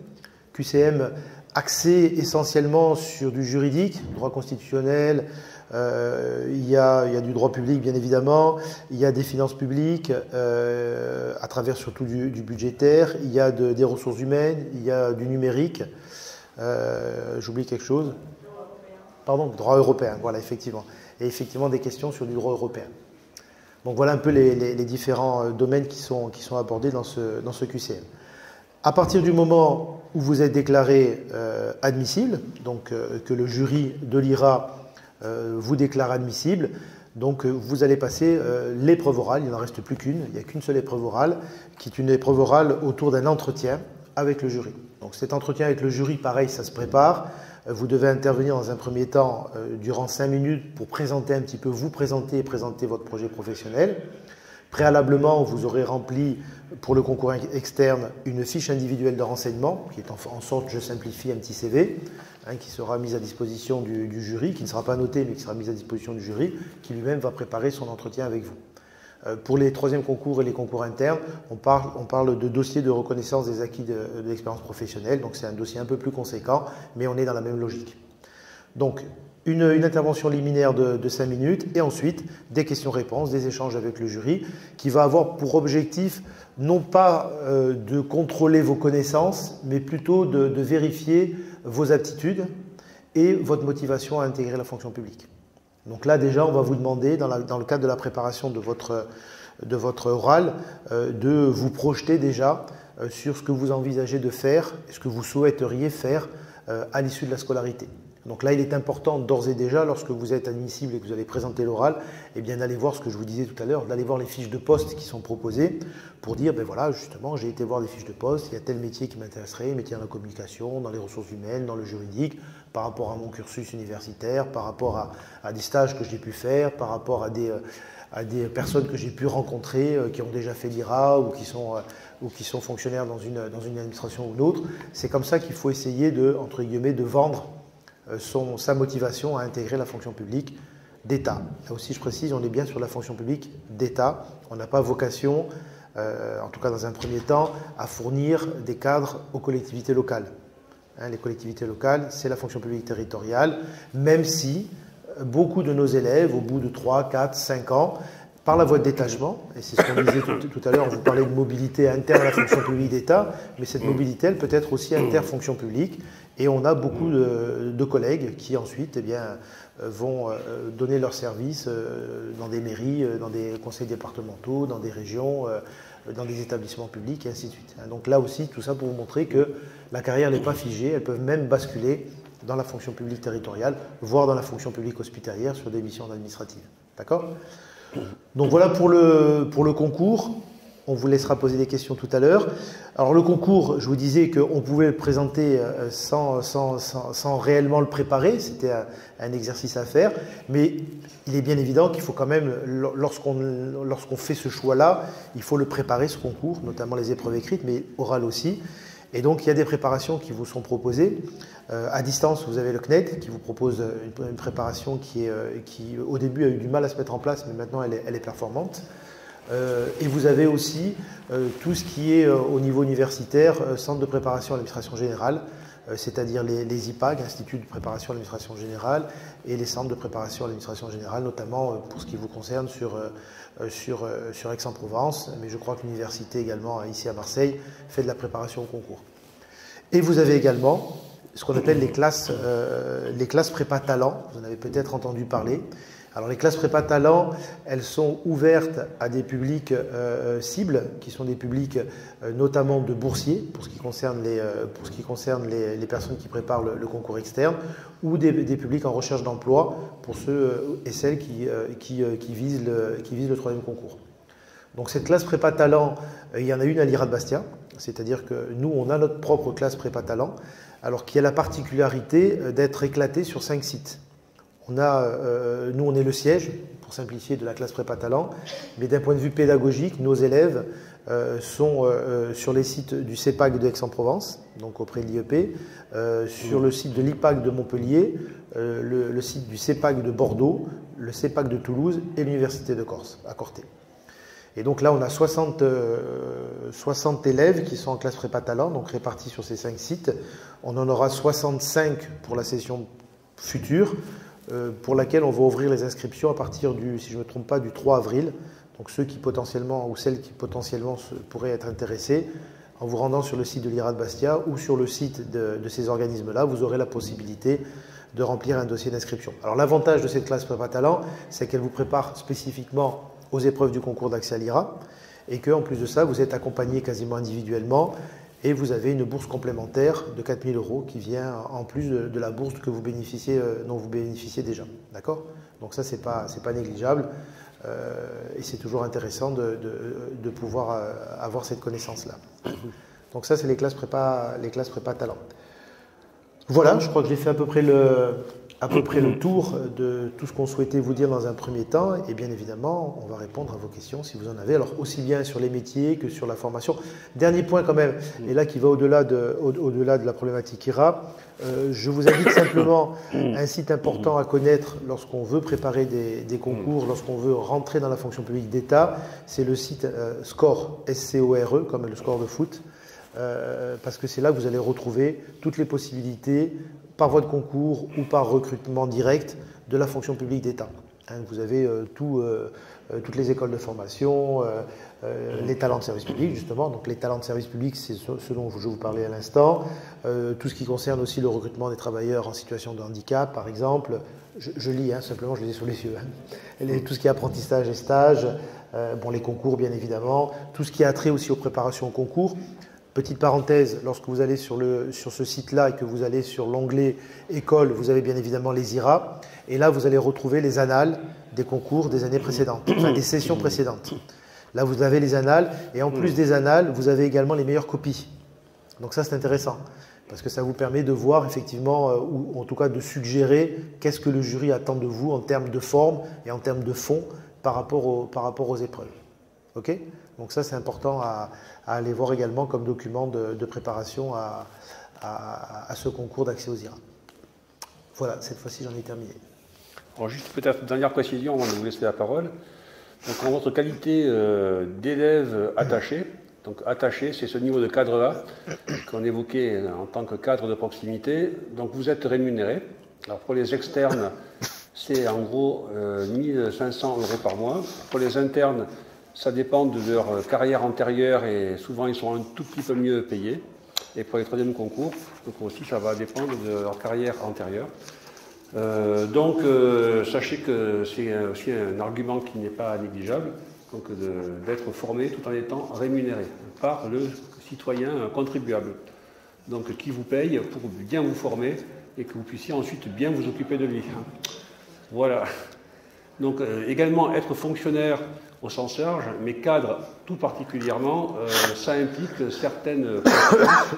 QCM axé essentiellement sur du juridique, droit constitutionnel, il y a du droit public bien évidemment, il y a des finances publiques à travers surtout du budgétaire, il y a des ressources humaines, il y a du numérique, j'oublie quelque chose. Pardon, droit européen, voilà effectivement. Et effectivement des questions sur du droit européen. Donc voilà un peu les différents domaines qui sont abordés dans ce QCM. À partir du moment où vous êtes déclaré admissible, donc que le jury de l'IRA vous déclare admissible, donc vous allez passer l'épreuve orale, il n'en reste plus qu'une, il n'y a qu'une seule épreuve orale, qui est une épreuve orale autour d'un entretien avec le jury. Donc cet entretien avec le jury, pareil, ça se prépare. Vous devez intervenir dans un premier temps durant 5 minutes pour présenter un petit peu, vous présenter et présenter votre projet professionnel. Préalablement, vous aurez rempli pour le concours externe une fiche individuelle de renseignement, qui est en sorte, je simplifie, un petit CV, hein, qui sera mise à disposition du jury, qui ne sera pas noté, mais qui sera mise à disposition du jury, qui lui-même va préparer son entretien avec vous. Pour les 3e concours et les concours internes, on parle de dossier de reconnaissance des acquis de l'expérience professionnelle. Donc c'est un dossier un peu plus conséquent, mais on est dans la même logique. Donc une intervention liminaire de 5 minutes et ensuite des questions-réponses, des échanges avec le jury qui va avoir pour objectif non pas de contrôler vos connaissances, mais plutôt de vérifier vos aptitudes et votre motivation à intégrer la fonction publique. Donc là, déjà, on va vous demander, dans le cadre de la préparation de votre oral, de vous projeter déjà sur ce que vous envisagez de faire, ce que vous souhaiteriez faire à l'issue de la scolarité. Donc là, il est important d'ores et déjà, lorsque vous êtes admissible et que vous allez présenter l'oral, eh bien d'aller voir ce que je vous disais tout à l'heure, d'aller voir les fiches de poste qui sont proposées pour dire, ben voilà, justement, j'ai été voir des fiches de poste, il y a tel métier qui m'intéresserait, métier dans la communication, dans les ressources humaines, dans le juridique, par rapport à mon cursus universitaire, par rapport à des stages que j'ai pu faire, par rapport à des personnes que j'ai pu rencontrer qui ont déjà fait l'IRA ou qui sont fonctionnaires dans une administration ou une autre. C'est comme ça qu'il faut essayer entre guillemets, de vendre sa motivation à intégrer la fonction publique d'État. Là aussi, je précise, on est bien sur la fonction publique d'État. On n'a pas vocation, en tout cas dans un premier temps, à fournir des cadres aux collectivités locales. Hein, les collectivités locales, c'est la fonction publique territoriale, même si beaucoup de nos élèves, au bout de 3, 4, 5 ans, par la voie de détachement, et c'est ce qu'on disait tout à l'heure, on vous parlait de mobilité interne à la fonction publique d'État, mais cette mobilité, elle peut être aussi inter-fonction publique, et on a beaucoup de collègues qui ensuite eh bien, vont donner leur service dans des mairies, dans des conseils départementaux, dans des régions, dans des établissements publics, et ainsi de suite. Donc là aussi, tout ça pour vous montrer que la carrière n'est pas figée, elles peuvent même basculer dans la fonction publique territoriale, voire dans la fonction publique hospitalière sur des missions administratives. D'accord ? Donc voilà pour le concours. On vous laissera poser des questions tout à l'heure. Alors le concours, je vous disais qu'on pouvait le présenter sans réellement le préparer. C'était un exercice à faire. Mais il est bien évident qu'il faut quand même, lorsqu'on fait ce choix-là, il faut le préparer, ce concours, notamment les épreuves écrites, mais orales aussi. Et donc, il y a des préparations qui vous sont proposées. À distance, vous avez le CNED qui vous propose une préparation qui, au début, a eu du mal à se mettre en place, mais maintenant, elle est performante. Et vous avez aussi tout ce qui est au niveau universitaire, centre de préparation à l'administration générale, c'est-à-dire les IPAG, Instituts de préparation à l'administration générale, et les centres de préparation à l'administration générale, notamment pour ce qui vous concerne sur Aix-en-Provence, mais je crois que l'université également, ici à Marseille, fait de la préparation au concours. Et vous avez également ce qu'on appelle les classes prépa talent, vous en avez peut-être entendu parler. Alors les classes prépa talent, elles sont ouvertes à des publics cibles, qui sont des publics notamment de boursiers, pour ce qui concerne les personnes qui préparent le concours externe, ou des publics en recherche d'emploi, pour ceux et celles qui visent le troisième concours. Donc cette classe prépa talent, il y en a une à l'IRA de Bastia, c'est-à-dire que nous, on a notre propre classe prépa talent, alors qui a la particularité d'être éclatée sur 5 sites. Nous, on est le siège, pour simplifier, de la classe prépa talent, mais d'un point de vue pédagogique, nos élèves sont sur les sites du CEPAC de Aix-en-Provence, donc auprès de l'IEP, sur le site de l'IPAC de Montpellier, le site du CEPAC de Bordeaux, le CEPAC de Toulouse et l'Université de Corse, à Corté. Et donc là, on a 60 élèves qui sont en classe prépa talent, donc répartis sur ces 5 sites. On en aura 65 pour la session future, pour laquelle on va ouvrir les inscriptions à partir si je ne me trompe pas, du 3 avril. Donc ceux qui potentiellement, ou celles qui potentiellement pourraient être intéressés, en vous rendant sur le site de l'IRA de Bastia ou sur le site de ces organismes-là, vous aurez la possibilité de remplir un dossier d'inscription. Alors l'avantage de cette classe prépa talent, c'est qu'elle vous prépare spécifiquement aux épreuves du concours d'accès à l'IRA, et qu'en plus de ça, vous êtes accompagné quasiment individuellement, et vous avez une bourse complémentaire de 4 000 € qui vient en plus de la bourse que dont vous bénéficiez déjà. D'accord ? Donc ça, c'est pas négligeable, et c'est toujours intéressant de pouvoir avoir cette connaissance-là. Donc ça, c'est les classes prépa talent. Voilà, je crois que j'ai fait à peu près le tour de tout ce qu'on souhaitait vous dire dans un premier temps, et bien évidemment, on va répondre à vos questions si vous en avez, alors aussi bien sur les métiers que sur la formation. Dernier point quand même, et là qui va au-delà de la problématique IRA, je vous indique simplement un site important à connaître lorsqu'on veut préparer des concours, lorsqu'on veut rentrer dans la fonction publique d'État, c'est le site SCORE, S-C-O-R-E, comme le score de foot, parce que c'est là que vous allez retrouver toutes les possibilités par voie de concours ou par recrutement direct de la fonction publique d'État. Vous avez toutes les écoles de formation, les talents de service public justement. Donc les talents de service public, c'est ce dont je vous parlais à l'instant. Tout ce qui concerne aussi le recrutement des travailleurs en situation de handicap, par exemple. Je lis, simplement, je les ai sous les yeux. Tout ce qui est apprentissage et stage, les concours bien évidemment. Tout ce qui a trait aussi aux préparations au concours. Petite parenthèse, lorsque vous allez sur ce site-là et que vous allez sur l'onglet École, vous avez bien évidemment les IRA. Et là, vous allez retrouver les annales des concours des années précédentes, enfin des sessions précédentes. Là, vous avez les annales. Et en plus des annales, vous avez également les meilleures copies. Donc ça, c'est intéressant. Parce que ça vous permet de voir effectivement, ou en tout cas de suggérer qu'est-ce que le jury attend de vous en termes de forme et en termes de fond par rapport aux épreuves. Ok ? Donc ça, c'est important à aller voir également comme document de préparation à ce concours d'accès aux IRA. Voilà, cette fois-ci, j'en ai terminé. Alors juste peut-être une dernière précision avant de vous laisser la parole. Donc en votre qualité d'élève attaché, donc attaché, c'est ce niveau de cadre A qu'on évoquait en tant que cadre de proximité. Donc vous êtes rémunéré. Alors pour les externes, c'est en gros 1 500 € par mois. Pour les internes, ça dépend de leur carrière antérieure et souvent ils sont un tout petit peu mieux payés. Et pour les troisièmes concours, donc aussi ça va dépendre de leur carrière antérieure. Sachez que c'est aussi un argument qui n'est pas négligeable, donc d'être formé tout en étant rémunéré par le citoyen contribuable. Donc qui vous paye pour bien vous former et que vous puissiez ensuite bien vous occuper de lui. Voilà. Donc également être fonctionnaire au sens large, mais cadre tout particulièrement, ça implique certaines compétences.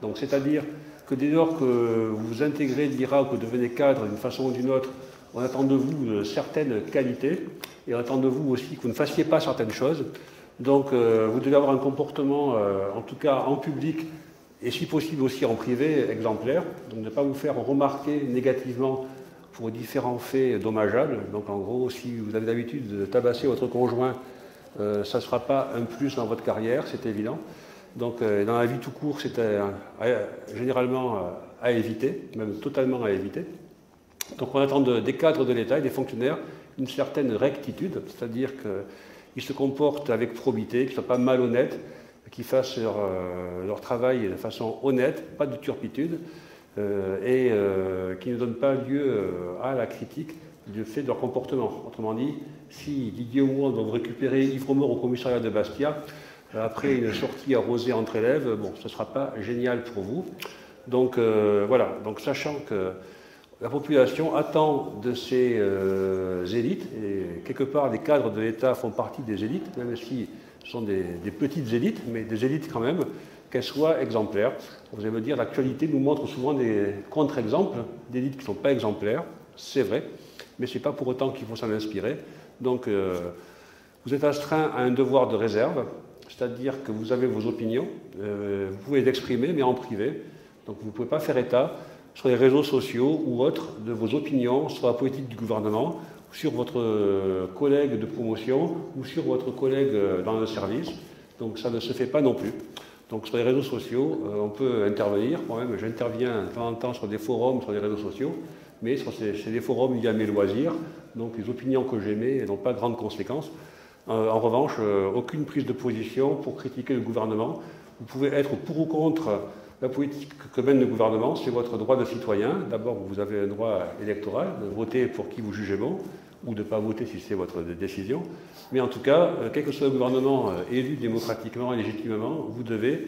Donc c'est-à-dire que dès lors que vous intégrez l'IRA ou que vous devenez cadre d'une façon ou d'une autre, on attend de vous certaines qualités et on attend de vous aussi que vous ne fassiez pas certaines choses. Donc vous devez avoir un comportement, en tout cas en public et si possible aussi en privé, exemplaire, donc ne pas vous faire remarquer négativement pour différents faits dommageables. Donc en gros, si vous avez l'habitude de tabasser votre conjoint, ça ne sera pas un plus dans votre carrière, c'est évident. Donc dans la vie tout court, c'est généralement à éviter, même totalement à éviter. Donc on attend des cadres de l'État et des fonctionnaires une certaine rectitude, c'est-à-dire qu'ils se comportent avec probité, qu'ils ne soient pas malhonnêtes, qu'ils fassent leur travail de façon honnête, pas de turpitude, et qui ne donnent pas lieu à la critique du fait de leur comportement. Autrement dit, si Didier ou moi doivent récupérer Yves Romer au commissariat de Bastia, après une sortie arrosée entre élèves, bon, ce ne sera pas génial pour vous. Donc voilà, donc sachant que la population attend de ces élites, et quelque part les cadres de l'État font partie des élites, même si ce sont des petites élites, mais des élites quand même, qu'elles soient exemplaires. Vous allez me dire, l'actualité nous montre souvent des contre-exemples d'élites qui ne sont pas exemplaires, c'est vrai, mais ce n'est pas pour autant qu'il faut s'en inspirer. Donc vous êtes astreint à un devoir de réserve, c'est-à-dire que vous avez vos opinions, vous pouvez les exprimer, mais en privé. Donc vous ne pouvez pas faire état sur les réseaux sociaux ou autres de vos opinions sur la politique du gouvernement, sur votre collègue de promotion ou sur votre collègue dans le service. Donc ça ne se fait pas non plus. Donc sur les réseaux sociaux, on peut intervenir. Moi-même, j'interviens de temps en temps sur des forums, sur les réseaux sociaux, mais c'est des forums liés à mes loisirs. Donc les opinions que j'émets n'ont pas de grandes conséquences. En revanche, aucune prise de position pour critiquer le gouvernement. Vous pouvez être pour ou contre la politique que mène le gouvernement, c'est votre droit de citoyen. D'abord, vous avez un droit électoral, de voter pour qui vous jugez bon, ou de ne pas voter si c'est votre décision. Mais en tout cas, quel que soit le gouvernement élu démocratiquement et légitimement, vous devez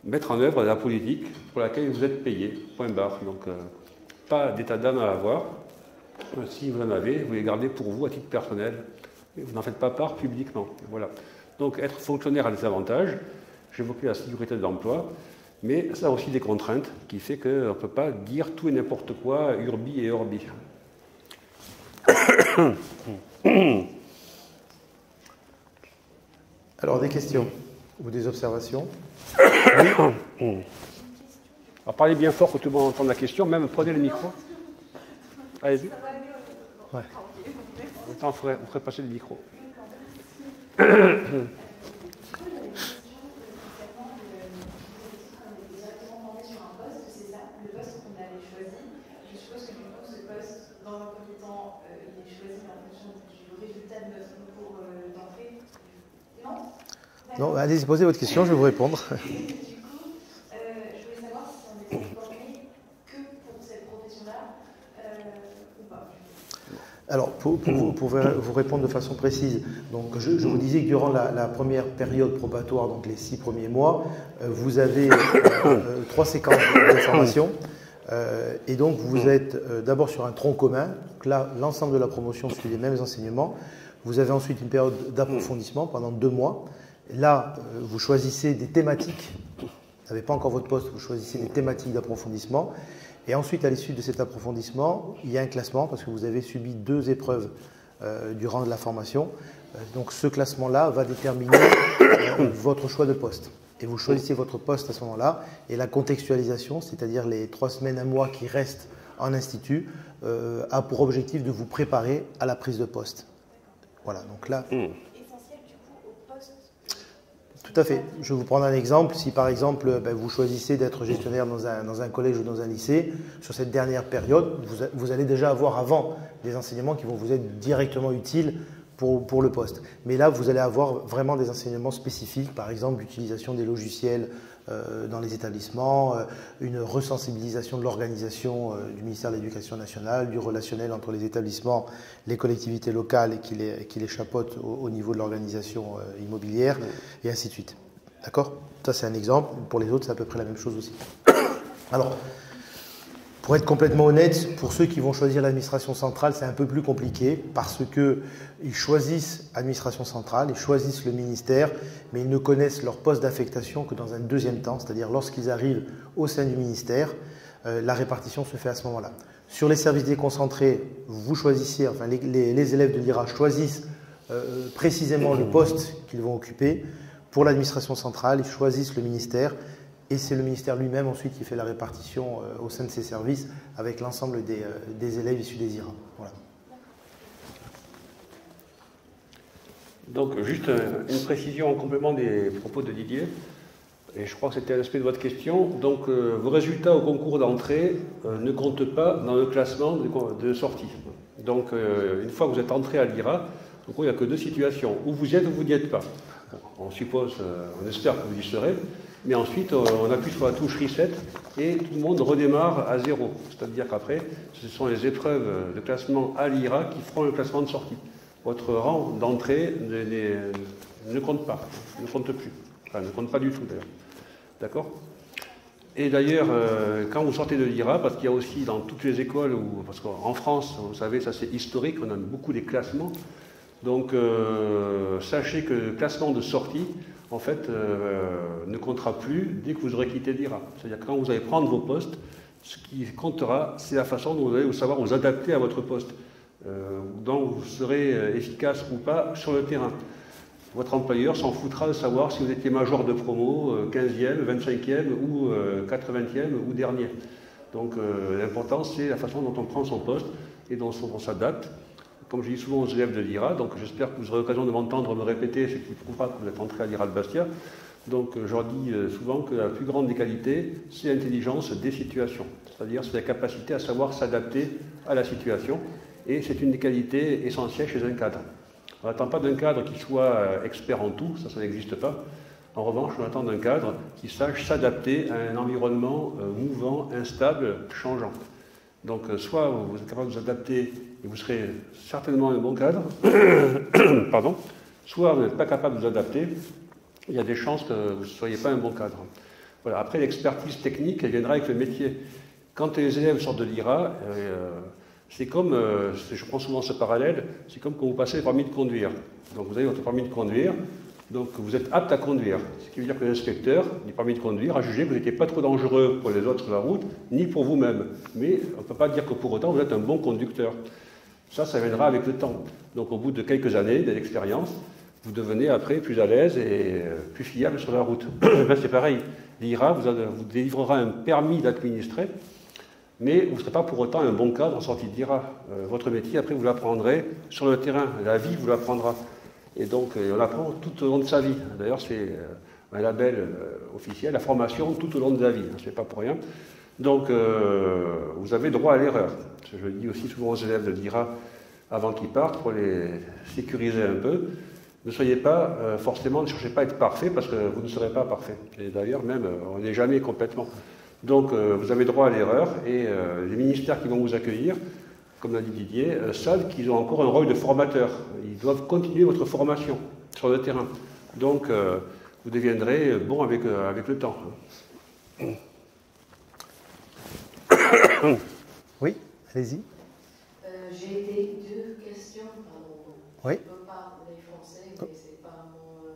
mettre en œuvre la politique pour laquelle vous êtes payé. Point barre. Donc, pas d'état d'âme à avoir. Si vous en avez, vous les gardez pour vous à titre personnel. Mais vous n'en faites pas part publiquement. Voilà. Donc, être fonctionnaire a des avantages. J'évoquais la sécurité de l'emploi. Mais ça a aussi des contraintes qui fait qu'on ne peut pas dire tout et n'importe quoi, urbi et orbi. Alors, des questions ou des observations? Alors, parlez bien fort que tout le monde entende la question, même prenez le micro. Allez-y. Ouais. Attends, on ferait passer le micro. Non, allez-y, posez votre question, je vais vous répondre. Du coup, je voulais savoir si on était formé que pour cette profession-là ou pas. Alors, pour vous répondre de façon précise, donc je vous disais que durant la première période probatoire, donc les 6 premiers mois, vous avez 3 séquences de formation. Et donc, vous êtes d'abord sur un tronc commun. Donc là, l'ensemble de la promotion suit les mêmes enseignements. Vous avez ensuite une période d'approfondissement pendant 2 mois. Là, vous choisissez des thématiques. Vous n'avez pas encore votre poste, vous choisissez des thématiques d'approfondissement. Et ensuite, à l'issue de cet approfondissement, il y a un classement parce que vous avez subi 2 épreuves durant la formation. Donc, ce classement-là va déterminer votre choix de poste. Et vous choisissez votre poste à ce moment-là. Et la contextualisation, c'est-à-dire les 3 semaines, 1 mois qui restent en institut, a pour objectif de vous préparer à la prise de poste. Voilà, donc là... Essentiel du coup au poste. Tout à fait. Je vais vous prendre un exemple. Si par exemple, vous choisissez d'être gestionnaire dans un collège ou dans un lycée, sur cette dernière période, vous allez déjà avoir avant des enseignements qui vont vous être directement utiles pour le poste. Mais là, vous allez avoir vraiment des enseignements spécifiques, par exemple l'utilisation des logiciels dans les établissements, une resensibilisation de l'organisation du ministère de l'Éducation nationale, du relationnel entre les établissements, les collectivités locales et qui les chapeautent au niveau de l'organisation immobilière, et ainsi de suite. D'accord? Ça, c'est un exemple. Pour les autres, c'est à peu près la même chose aussi. Alors, pour être complètement honnête, pour ceux qui vont choisir l'administration centrale, c'est un peu plus compliqué parce qu'ils choisissent l'administration centrale, ils choisissent le ministère, mais ils ne connaissent leur poste d'affectation que dans un deuxième temps, c'est-à-dire lorsqu'ils arrivent au sein du ministère, la répartition se fait à ce moment-là. Sur les services déconcentrés, vous choisissez, enfin les élèves de l'IRA choisissent précisément le poste qu'ils vont occuper. Pour l'administration centrale, ils choisissent le ministère et c'est le ministère lui-même ensuite qui fait la répartition au sein de ses services avec l'ensemble des élèves issus des IRA. Voilà. Donc, juste une précision en complément des propos de Didier, et je crois que c'était l'aspect de votre question. Donc, vos résultats au concours d'entrée ne comptent pas dans le classement de sortie. Donc, une fois que vous êtes entré à l'IRA, il n'y a que deux situations, où vous y êtes ou vous n'y êtes pas. On suppose, on espère que vous y serez, mais ensuite, on appuie sur la touche Reset et tout le monde redémarre à zéro. C'est-à-dire qu'après, ce sont les épreuves de classement à l'IRA qui feront le classement de sortie. Votre rang d'entrée ne compte pas, ne compte plus. Enfin, ne compte pas du tout d'ailleurs. D'accord? Et d'ailleurs, quand vous sortez de l'IRA, parce qu'il y a aussi dans toutes les écoles, parce qu'en France, vous savez, ça c'est historique, on a beaucoup des classements. Donc, sachez que le classement de sortie, en fait, ne comptera plus dès que vous aurez quitté l'IRA. C'est-à-dire que quand vous allez prendre vos postes, ce qui comptera, c'est la façon dont vous allez savoir vous adapter à votre poste. Dont vous serez efficace ou pas sur le terrain. Votre employeur s'en foutra de savoir si vous étiez major de promo, 15e, 25e ou 80e ou dernier. Donc l'important c'est la façon dont on prend son poste et dont on s'adapte. Comme je dis souvent aux élèves de l'IRA, donc j'espère que vous aurez l'occasion de m'entendre me répéter, ce qui prouvera que vous êtes entré à l'IRA de Bastia. Donc je leur dis souvent que la plus grande des qualités, c'est l'intelligence des situations. C'est-à-dire c'est la capacité à savoir s'adapter à la situation. Et c'est une des qualités essentielles chez un cadre. On n'attend pas d'un cadre qui soit expert en tout, ça n'existe pas. En revanche, on attend d'un cadre qui sache s'adapter à un environnement mouvant, instable, changeant. Donc, soit vous êtes capable de vous adapter et vous serez certainement un bon cadre, pardon, soit vous n'êtes pas capable de vous adapter, il y a des chances que vous ne soyez pas un bon cadre. Voilà. Après, l'expertise technique, elle viendra avec le métier. Quand les élèves sortent de l'IRA, c'est comme, je prends souvent ce parallèle, c'est comme quand vous passez le permis de conduire. Donc vous avez votre permis de conduire, donc vous êtes apte à conduire. Ce qui veut dire que l'inspecteur du permis de conduire a jugé que vous n'étiez pas trop dangereux pour les autres sur la route, ni pour vous-même. Mais on ne peut pas dire que pour autant vous êtes un bon conducteur. Ça viendra avec le temps. Donc au bout de quelques années d'expérience, vous devenez après plus à l'aise et plus fiable sur la route. Ben, c'est pareil, l'IRA vous délivrera un permis d'administrer, mais vous ne serez pas pour autant un bon cadre en sortie d'IRA. Votre métier, après, vous l'apprendrez sur le terrain. La vie vous l'apprendra. Et donc, on apprend tout au long de sa vie. D'ailleurs, c'est un label officiel, la formation tout au long de la vie. Ce n'est pas pour rien. Donc, vous avez droit à l'erreur. Je le dis aussi souvent aux élèves de l'IRA avant qu'ils partent, pour les sécuriser un peu. Ne soyez pas forcément, ne cherchez pas à être parfait, parce que vous ne serez pas parfait. Et d'ailleurs, même, on n'est jamais complètement. Donc, vous avez droit à l'erreur et les ministères qui vont vous accueillir, comme l'a dit Didier, savent qu'ils ont encore un rôle de formateur. Ils doivent continuer votre formation sur le terrain. Donc, vous deviendrez bon avec le temps. Oui, allez-y. J'ai deux questions. Pardon. Oui. Je ne peux pas parler français, mais c'est pas mon.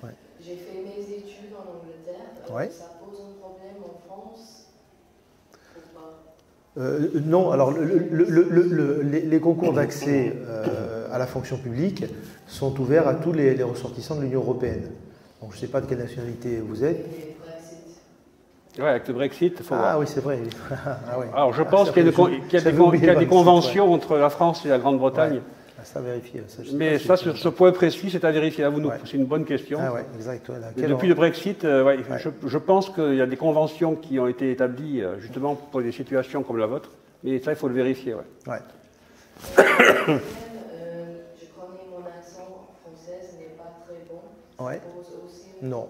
Ouais. J'ai fait mes études en Angleterre. Ouais. Ça pose un problème en France ou pas? Non, alors les concours d'accès à la fonction publique sont ouverts à tous les ressortissants de l'Union européenne. Donc je ne sais pas de quelle nationalité vous êtes. Oui, avec le Brexit, il faut voir. Ah oui, c'est vrai. Ah, ouais. Alors je pense qu'il y a des conventions entre la France et la Grande-Bretagne. Ouais. Ça, vérifier. Mais ça, sur ce point précis, c'est à vérifier. À vous, ouais. C'est une bonne question. Ah oui, exact. Ouais, depuis le Brexit, je pense qu'il y a des conventions qui ont été établies justement pour des situations comme la vôtre. Mais ça, il faut le vérifier. Ouais. Je connais mon accent français n'est pas très bon. Ouais. Ça pose aussi non.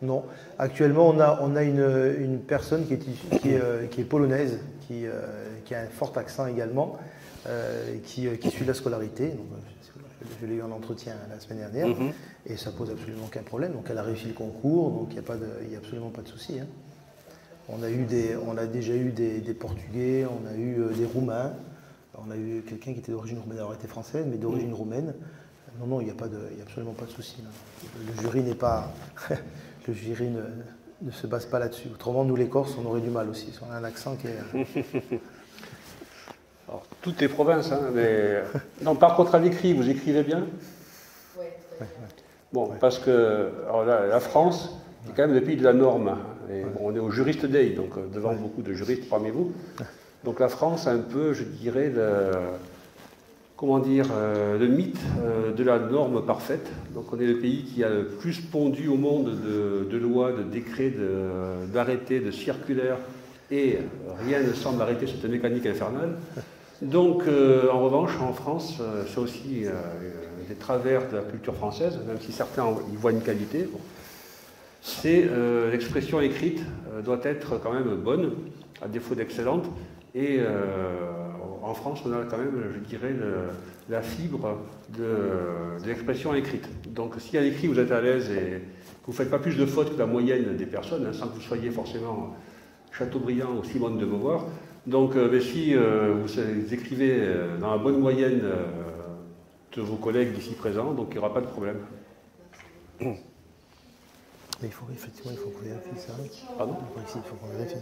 Non. Actuellement, on a une personne qui est polonaise, qui a un fort accent également, qui suit la scolarité. Donc, je l'ai eu en entretien la semaine dernière, et ça pose absolument aucun problème. Donc, elle a réussi le concours, donc il n'y a absolument pas de souci. Hein. On a déjà eu des Portugais, on a eu des Roumains, on a eu quelqu'un qui était d'origine roumaine, alors elle était française, mais d'origine roumaine. Non, il n'y a absolument pas de souci. Le jury n'est pas... Le jury ne se base pas là-dessus. Autrement, nous, les Corses, on aurait du mal aussi. On a un accent qui est... Alors, toutes les provinces, hein, mais... Non, par contre, à l'écrit, vous écrivez bien? Oui. Bon, parce que alors là, la France, c'est quand même le pays de la norme. Et bon, on est au juriste day, donc devant beaucoup de juristes parmi vous. Donc la France a un peu, je dirais, le mythe de la norme parfaite. Donc on est le pays qui a le plus pondu au monde de lois, de décrets, d'arrêtés, de circulaires, et rien ne semble arrêter cette mécanique infernale. Donc en revanche, en France, c'est aussi des travers de la culture française, même si certains y voient une qualité. Bon. C'est l'expression écrite doit être quand même bonne, à défaut d'excellente, et en France, on a quand même, je dirais, la fibre de l'expression écrite. Donc, si à l'écrit vous êtes à l'aise et que vous ne faites pas plus de fautes que la moyenne des personnes, hein, sans que vous soyez forcément Chateaubriand ou Simone de Beauvoir, donc si vous écrivez dans la bonne moyenne de vos collègues d'ici présents, donc il n'y aura pas de problème. Mais il faut effectivement, il faut qu'on vérifie ça. Pardon ? Il faut qu'on vérifie.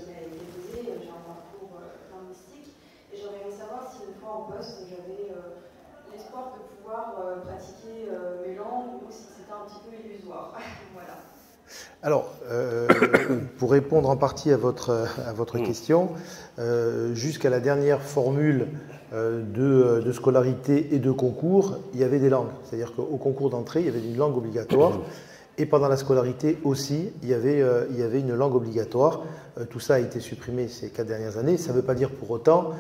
J'ai un parcours linguistique et j'aurais aimé savoir si une fois en poste j'avais l'espoir de pouvoir pratiquer mes langues ou si c'était un petit peu illusoire. Voilà. Alors, pour répondre en partie à votre question, jusqu'à la dernière formule de scolarité et de concours, il y avait des langues. C'est-à-dire qu'au concours d'entrée, il y avait une langue obligatoire. Et pendant la scolarité aussi, il y avait une langue obligatoire. Tout ça a été supprimé ces 4 dernières années. Ça ne veut pas dire pour autant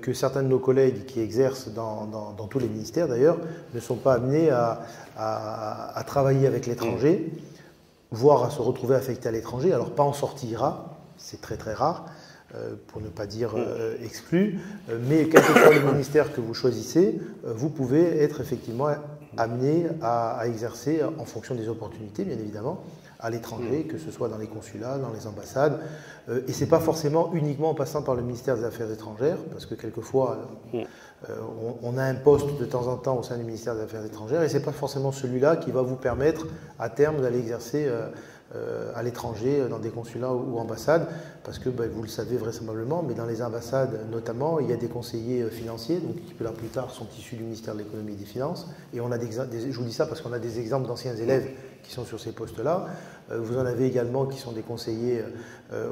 que certains de nos collègues qui exercent dans tous les ministères d'ailleurs ne sont pas amenés à travailler avec l'étranger, voire à se retrouver affectés à l'étranger. Alors pas en sortie IRA, c'est très très rare, pour ne pas dire exclu, mais quel que soit le ministère que vous choisissez, vous pouvez être effectivement amené à exercer en fonction des opportunités, bien évidemment, à l'étranger, que ce soit dans les consulats, dans les ambassades. Et ce n'est pas forcément uniquement en passant par le ministère des Affaires étrangères, parce que quelquefois, on a un poste de temps en temps au sein du ministère des Affaires étrangères, et ce n'est pas forcément celui-là qui va vous permettre à terme d'aller exercer à l'étranger, dans des consulats ou ambassades, parce que vous le savez vraisemblablement, mais dans les ambassades notamment, il y a des conseillers financiers, donc qui la plupart sont issus du ministère de l'économie et des finances, et on a je vous dis ça parce qu'on a des exemples d'anciens élèves qui sont sur ces postes-là. Vous en avez également qui sont des conseillers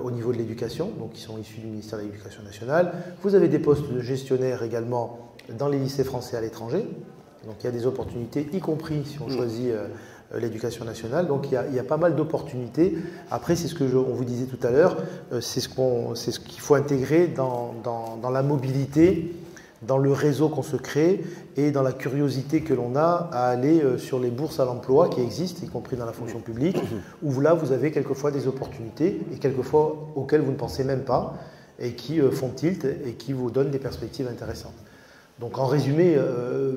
au niveau de l'éducation, donc qui sont issus du ministère de l'Éducation nationale. Vous avez des postes de gestionnaires également dans les lycées français à l'étranger, donc il y a des opportunités, y compris si on choisit l'éducation nationale, donc il y a pas mal d'opportunités. Après, c'est ce que on vous disait tout à l'heure, c'est ce qu'il faut intégrer dans la mobilité, dans le réseau qu'on se crée et dans la curiosité que l'on a à aller sur les bourses à l'emploi qui existent, y compris dans la fonction publique, où là vous avez quelquefois des opportunités et quelquefois auxquelles vous ne pensez même pas et qui font tilt et qui vous donnent des perspectives intéressantes. Donc en résumé,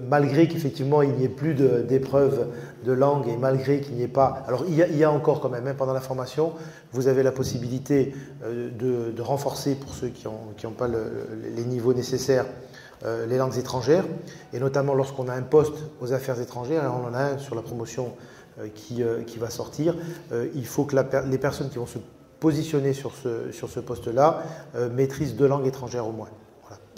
malgré qu'effectivement il n'y ait plus d'épreuves de langue et malgré qu'il n'y ait pas... Alors il y a encore quand même, pendant la formation, vous avez la possibilité de renforcer pour ceux qui n'ont pas les niveaux nécessaires les langues étrangères, et notamment lorsqu'on a un poste aux affaires étrangères, et on en a un sur la promotion qui va sortir, il faut que les personnes qui vont se positionner sur ce poste-là maîtrisent 2 langues étrangères au moins.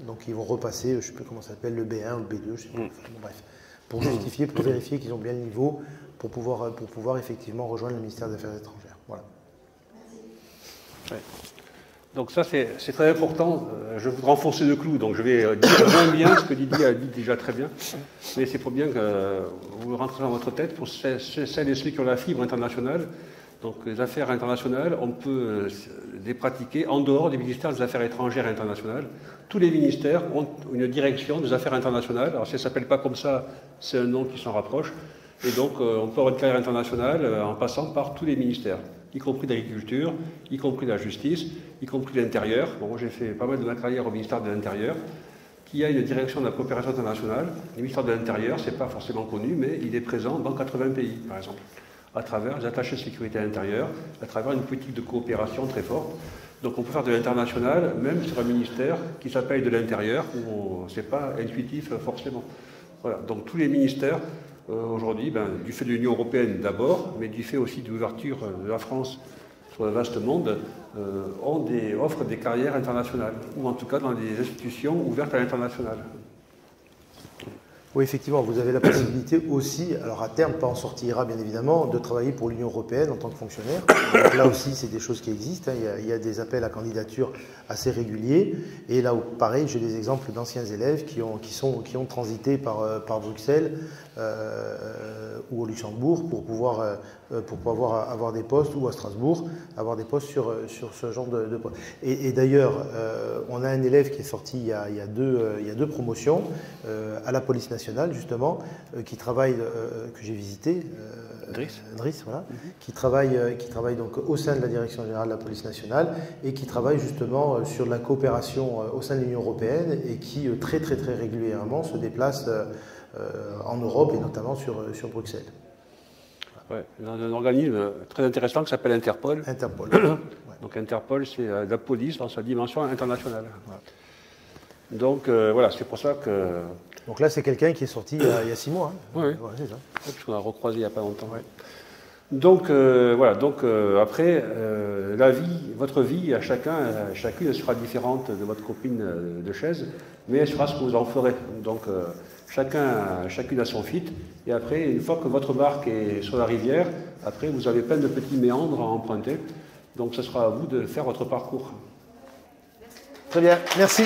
Donc ils vont repasser, je ne sais plus comment ça s'appelle, le B1 ou le B2, je sais pas. Bon, bref, pour justifier, pour vérifier qu'ils ont bien le niveau, pour pouvoir effectivement rejoindre le ministère des Affaires étrangères. Voilà. Ouais. Donc ça c'est très important. Je voudrais renforcer le clou, donc je vais dire moins bien ce que Didier a dit déjà très bien, mais c'est pour bien que vous rentrez dans votre tête, pour celles et ceux qui ont la fibre internationale. Donc les affaires internationales, on peut les pratiquer en dehors des ministères des Affaires étrangères et internationales. Tous les ministères ont une direction des affaires internationales. Alors ça ne s'appelle pas comme ça, c'est un nom qui s'en rapproche. Et donc on peut avoir une carrière internationale en passant par tous les ministères, y compris l'agriculture, y compris la justice, y compris l'intérieur. Bon, moi j'ai fait pas mal de ma carrière au ministère de l'Intérieur, qui a une direction de la coopération internationale. Le ministère de l'Intérieur, ce n'est pas forcément connu, mais il est présent dans 80 pays, par exemple, à travers les attachés de sécurité intérieure, à travers une politique de coopération très forte. Donc on peut faire de l'international, même sur un ministère qui s'appelle de l'intérieur, où ce n'est pas intuitif forcément. Voilà. Donc tous les ministères, aujourd'hui, du fait de l'Union européenne d'abord, mais du fait aussi de l'ouverture de la France sur le vaste monde, offrent des carrières internationales, ou en tout cas dans des institutions ouvertes à l'international. Oui, effectivement, vous avez la possibilité aussi, alors à terme, pas en sortie IRA bien évidemment, de travailler pour l'Union européenne en tant que fonctionnaire. Donc là aussi, c'est des choses qui existent. Il y a des appels à candidature assez réguliers. Et là, pareil, j'ai des exemples d'anciens élèves qui ont transité par Bruxelles ou au Luxembourg pour pouvoir avoir des postes, ou à Strasbourg, avoir des postes sur ce genre de postes. Et d'ailleurs, on a un élève qui est sorti il y a deux promotions à la police nationale, justement, qui travaille, que j'ai visité, Driss, voilà, qui travaille donc au sein de la Direction générale de la police nationale et qui travaille justement sur la coopération au sein de l'Union européenne et qui très très très régulièrement se déplace en Europe et notamment sur Bruxelles. Ouais, il y a un organisme très intéressant qui s'appelle Interpol. Interpol. Donc Interpol, c'est la police dans sa dimension internationale. Voilà. Donc voilà, c'est pour ça que... Donc là, c'est quelqu'un qui est sorti il y a 6 mois. Hein. Oui, ouais, c'est ça. On a recroisé il n'y a pas longtemps. Ouais. Donc voilà, donc après, votre vie à chacune, elle sera différente de votre copine de chaise, mais elle sera ce que vous en ferez. Donc chacune a son fit, et après, une fois que votre barque est sur la rivière, après vous avez plein de petits méandres à emprunter, donc ce sera à vous de faire votre parcours. Très bien, merci.